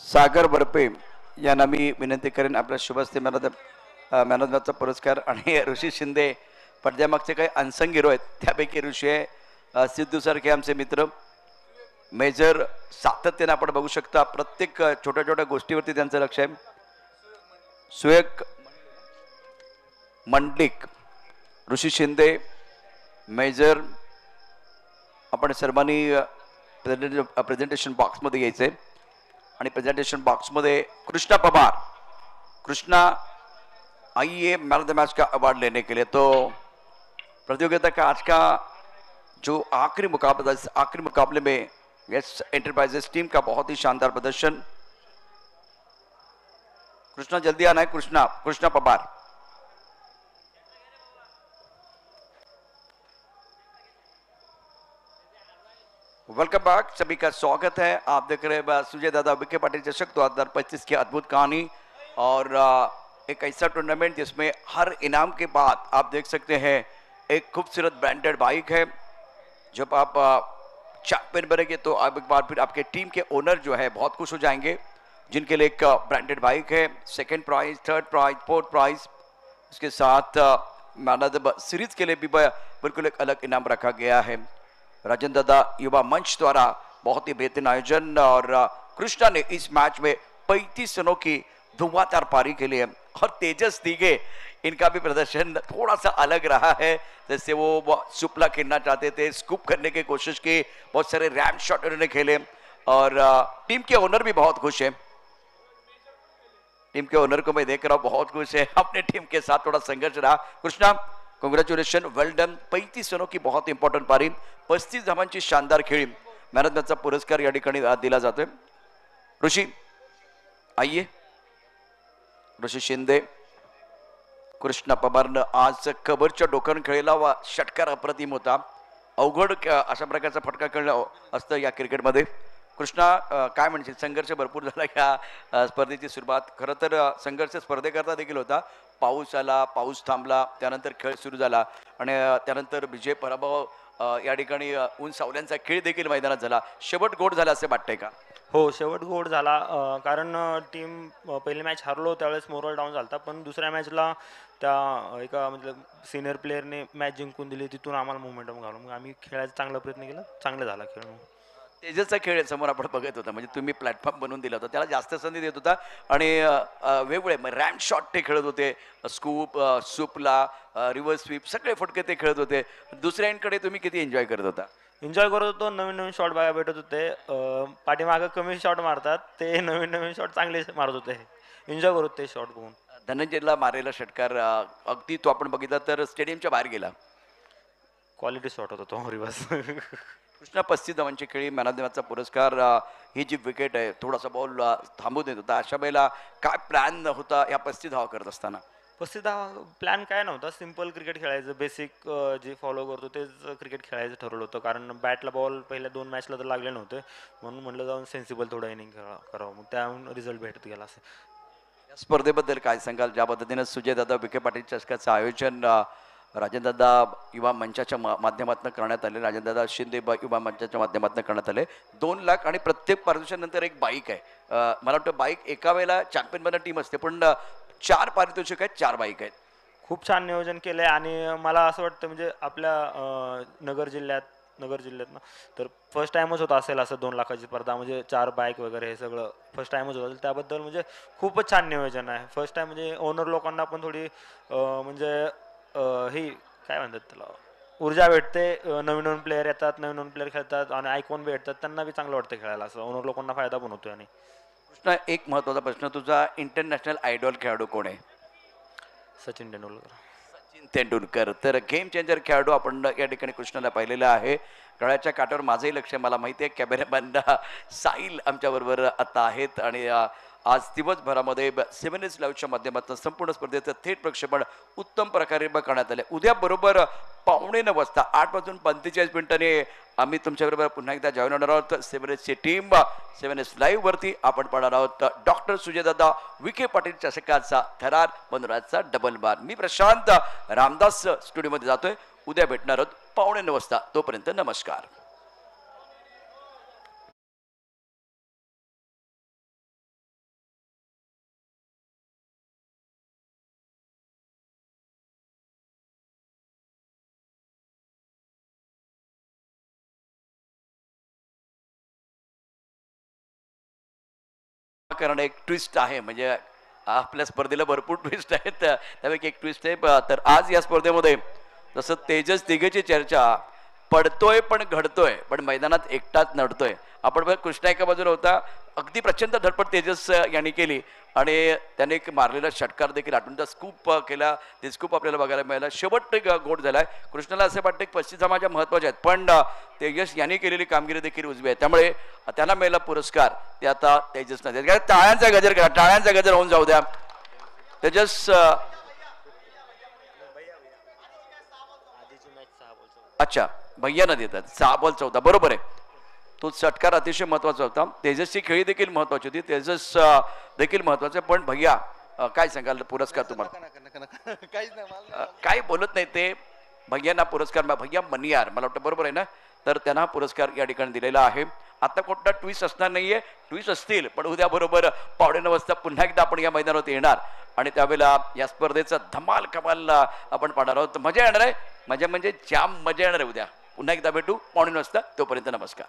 [SPEAKER 2] Sagar Barpe यांना मी विनंती करेन आपल्या शुभस्ते मॅन ऑफ मॅचचा पुरस्कार. आणि ऋषी शिंदे पडद्यामागचे काही अनसंग हिरो आहेत त्यापैकी ऋषी आहे. सिद्धू सारखे आमचे मित्र मेजर सातत्याने आपण बघू शकता प्रत्येक छोट्या छोट्या गोष्टीवरती त्यांचं लक्ष आहे. सुएक मंडलिक, ऋषी शिंदे, मेजर, आपण सर्वांनी प्रेझेंटेशन बॉक्समध्ये यायचंय. आणि प्रेजेंटेशन बॉक्स में कृष्णा पवार, कृष्णा आइए मैन ऑफ द मैच का अवार्ड लेने के लिए. तो प्रतियोगिता का आज का जो आखिरी मुकाबला, इस आखिरी मुकाबले में यस एंटरप्राइजेस टीम का बहुत ही शानदार प्रदर्शन. कृष्णा जल्दी आना है. कृष्णा पवार. वेलकम बैक, सभी का स्वागत है. आप देख रहे हैं सुजय दादा विखे पाटिल चषक 2025 की अद्भुत कहानी और एक ऐसा टूर्नामेंट जिसमें हर इनाम के बाद आप देख सकते हैं एक खूबसूरत ब्रांडेड बाइक है. जब आप चैंपियन बनेंगे तो आप एक बार फिर आपके टीम के ओनर जो है बहुत खुश हो जाएंगे, जिनके लिए एक ब्रांडेड बाइक है. Second prize, third prize, fourth prize, उसके साथ मैन ऑफ द सीरीज के लिए भी बिल्कुल एक अलग इनाम रखा गया है. राजेंद्र दादा युवा मंच द्वारा बहुत ही बेहतरीन आयोजन. और कृष्णा ने इस मैच में 35 रनों की धुआंधार पारी के लिए, और तेजस दीगे इनका भी प्रदर्शन थोड़ा सा अलग रहा है. जैसे वो सुपला खेलना चाहते थे, स्कूप करने की कोशिश की, बहुत सारे रैम शॉट उन्होंने खेले. और टीम के ओनर भी बहुत खुश है. टीम के ओनर को मैं देख रहा हूं बहुत खुश है. अपने टीम के साथ थोड़ा संघर्ष रहा. कृष्णा कॉंग्रॅच्युलेशन, वेल डन. 35 रनों की बहुत इंपॉर्टंट पारी, 35 धावांची शानदार खेळी. मॅन ऑफ द मॅचचा पुरस्कार या ठिकाणी दिला जातोय. ऋषी आइए. ऋषी शिंदे, कृष्णा पवारनं आज कबरच्या डोक्यानं खेळलेला व षटकार अप्रतिम होता. अवघड अशा प्रकारचा फटका खेळणं असतं या क्रिकेटमध्ये. कृष्णा काय म्हणशील, संघर्ष भरपूर झाला या स्पर्धेची सुरुवात. खरं तर संघर्ष स्पर्धेकरता देखील होता. पाऊस आला, पाऊस थांबला, त्यानंतर खेळ सुरू झाला आणि त्यानंतर विजय पराभव या ठिकाणी ऊन सावल्यांचा खेळ देखील मैदानात झाला. शेवट गोड झाला असे वाटतंय का?
[SPEAKER 3] हो, शेवट गोड झाला. कारण टीम पहिली मॅच हारलो त्यावेळेस मोरल डाऊन झाला, पण दुसऱ्या मॅचला त्या एका म्हणजे सिनियर प्लेअरने मॅच जिंकून दिली. तिथून आम्हाला मोमेंटम घालून मग आम्ही खेळायचा चांगला प्रयत्न केला. चांगला झाला खेळ.
[SPEAKER 2] तेजसचा खेळ समोर आपण बघत होता, म्हणजे तुम्ही प्लॅटफॉर्म बनवून दिला होता, त्याला जास्त संधी देत होता आणि वेगवेगळे रॅम शॉट ते खेळत होते. स्कूप, सुपला, रिव्हर्स स्वीप सगळे फटके ते खेळत होते. दुसऱ्या एंडकडे तुम्ही किती एन्जॉय करत होता?
[SPEAKER 3] एन्जॉय करत होतो. नवीन नवीन शॉट बघायला भेटत होते. पाठीमागं कमी शॉट मारतात ते, नवीन नवीन शॉट चांगले मारत होते. एन्जॉय करत होते शॉट बघून.
[SPEAKER 2] धनंजयला मारलेला षटकार अगदी तो आपण बघितला तर स्टेडियमच्या बाहेर गेला.
[SPEAKER 3] क्वालिटी शॉट होता तो रिव्हर्स.
[SPEAKER 2] कृष्णा 35 धावांची खेळी, मॅन ऑफ द मॅचचा पुरस्कार. ही जी विकेट आहे थोडासा बॉल थांबू देत होता, अशा वेळेला काय प्लॅन होता या 35 धावा करत असताना?
[SPEAKER 3] 35 धावा प्लॅन काय नव्हता. सिम्पल क्रिकेट खेळायचं, बेसिक जे फॉलो करतो तेच क्रिकेट खेळायचं ठरवलं होतं. कारण बॅटला बॉल पहिल्या 2 मॅचला तर लागले नव्हते, म्हणून म्हटलं जाऊन सेन्सिबल थोडं इनिंग करावं. मग त्याहून रिझल्ट भेटत गेला. असं
[SPEAKER 2] या स्पर्धेबद्दल काय सांगाल, ज्या पद्धतीने सुजय दादा विखे पाटील चषकाचं आयोजन राजेंद्रदादा युवा मंचाच्या माध्यमातून करण्यात आले, राजेंद्रदादा शिंदे युवा मंचाच्या माध्यमातून करण्यात आले. 2 लाख आणि प्रत्येक पारितोषिकानंतर एक बाईक आहे. मला वाटतं बाईक एका वेळेला चॅम्पियन बनणं टीम असते, पण 4 पारितोषिक आहेत, 4 बाईक आहेत.
[SPEAKER 3] खूप छान नियोजन केलं आहे. आणि मला असं वाटतं म्हणजे आपल्या नगर जिल्ह्यात ना तर फर्स्ट टाईमच होता असेल असं 2 लाखाची स्पर्धा, म्हणजे 4 बाईक वगैरे हे सगळं फर्स्ट टाईमच होतं. त्याबद्दल म्हणजे खूपच छान नियोजन आहे. फर्स्ट टाईम म्हणजे ओनर लोकांना पण थोडी म्हणजे ही काय म्हणतात त्याला ऊर्जा भेटते. नवीन नवीन प्लेअर येतात, नवीन नवीन प्लेअर खेळतात आणि आयकॉन भेटतात, त्यांना बी चांगलं वाटतं खेळायला. असं ओनर लोकांना फायदा पण होतो. आणि
[SPEAKER 2] कृष्णा, एक महत्त्वाचा प्रश्न, तुझा इंटरनॅशनल आयडॉल खेळाडू कोण आहे?
[SPEAKER 3] सचिन तेंडुलकर.
[SPEAKER 2] सचिन तेंडुलकर. तर गेम चेंजर खेळाडू आपण या ठिकाणी कृष्णाला पाहिलेला आहे. गळ्याच्या काठावर माझंही लक्ष, मला माहिती आहे कॅमेरामॅन साहिल आमच्याबरोबर आता आहेत. आणि आज दिवसभरामध्ये 7 Days लाईव्हच्या माध्यमातून संपूर्ण स्पर्धेचं थेट प्रक्षेपण उत्तम प्रकारे करण्यात आले. उद्या बरोबर 8:45 वाजता 8:45 आम्ही तुमच्याबरोबर पुन्हा एकदा जॉईन होणार आहोत. 7 Days टीम 7 Days लाईव्ह वरती आपण पाहणार आहोत डॉक्टर सुजयदादा विखे पाटील चषकाचा थरार मनोराजचा डबल बार. मी प्रशांत रामदास स्टुडिओमध्ये जातोय. उद्या भेटणार आहोत 8:45 वाजता. तोपर्यंत नमस्कार. कारण एक ट्विस्ट आहे, म्हणजे आपल्या स्पर्धेला भरपूर ट्विस्ट आहेत, त्यापैकी एक ट्विस्ट आहे. तर आज या स्पर्धेमध्ये जसं तेजस दिघेची चर्चा पडतोय पण घडतोय, पण मैदानात एकटाच नडतोय. आपण बघ कृष्णा एका बाजूला होता, अगदी प्रचंड धडपड तेजस यांनी केली आणि त्याने एक मारलेला षटकार देखील आठवणचा स्कूप केला, ते स्कूप आपल्याला बघायला मिळाला. शेवट एक गोट झालाय. कृष्णाला असं वाटतं की पश्चिम समाजा महत्वाच्या आहेत, पण तेजस यांनी केलेली कामगिरी देखील उजवी आहे, त्यामुळे त्याला मिळाला पुरस्कार. ते आता तेजस नाही, टाळ्यांचा गजर करा, टाळ्यांचा गजर होऊन जाऊ द्या. तेजस अच्छा भैयानं देतात 6 बॉल 14, बरोबर आहे. तो षटकार अतिशय महत्वाचा होता. तेजसची खेळी देखील महत्वाची होती, तेजस देखील महत्वाचं. पण भैया काय सांगाल पुरस्कार तुम्हाला? काय बोलत नाही ते भैयांना पुरस्कार, भैया मनियार मला वाटतं, बरोबर आहे ना? तर त्यांना पुरस्कार या ठिकाणी दिलेला आहे. आता कोणता ट्विस्ट असणार नाहीये, ट्विस्ट असतील पण उद्या बरोबर 9:15 वाजता पुन्हा एकदा आपण या मैदानावर येणार आणि त्यावेळेला या स्पर्धेचा धमाल कमाल आपण पाहणार आहोत. मजा येणार आहे, मजा म्हणजे जाम मजा येणार आहे. उद्या पुन्हा एकदा भेटू 9:15 वाजता. तोपर्यंत नमस्कार.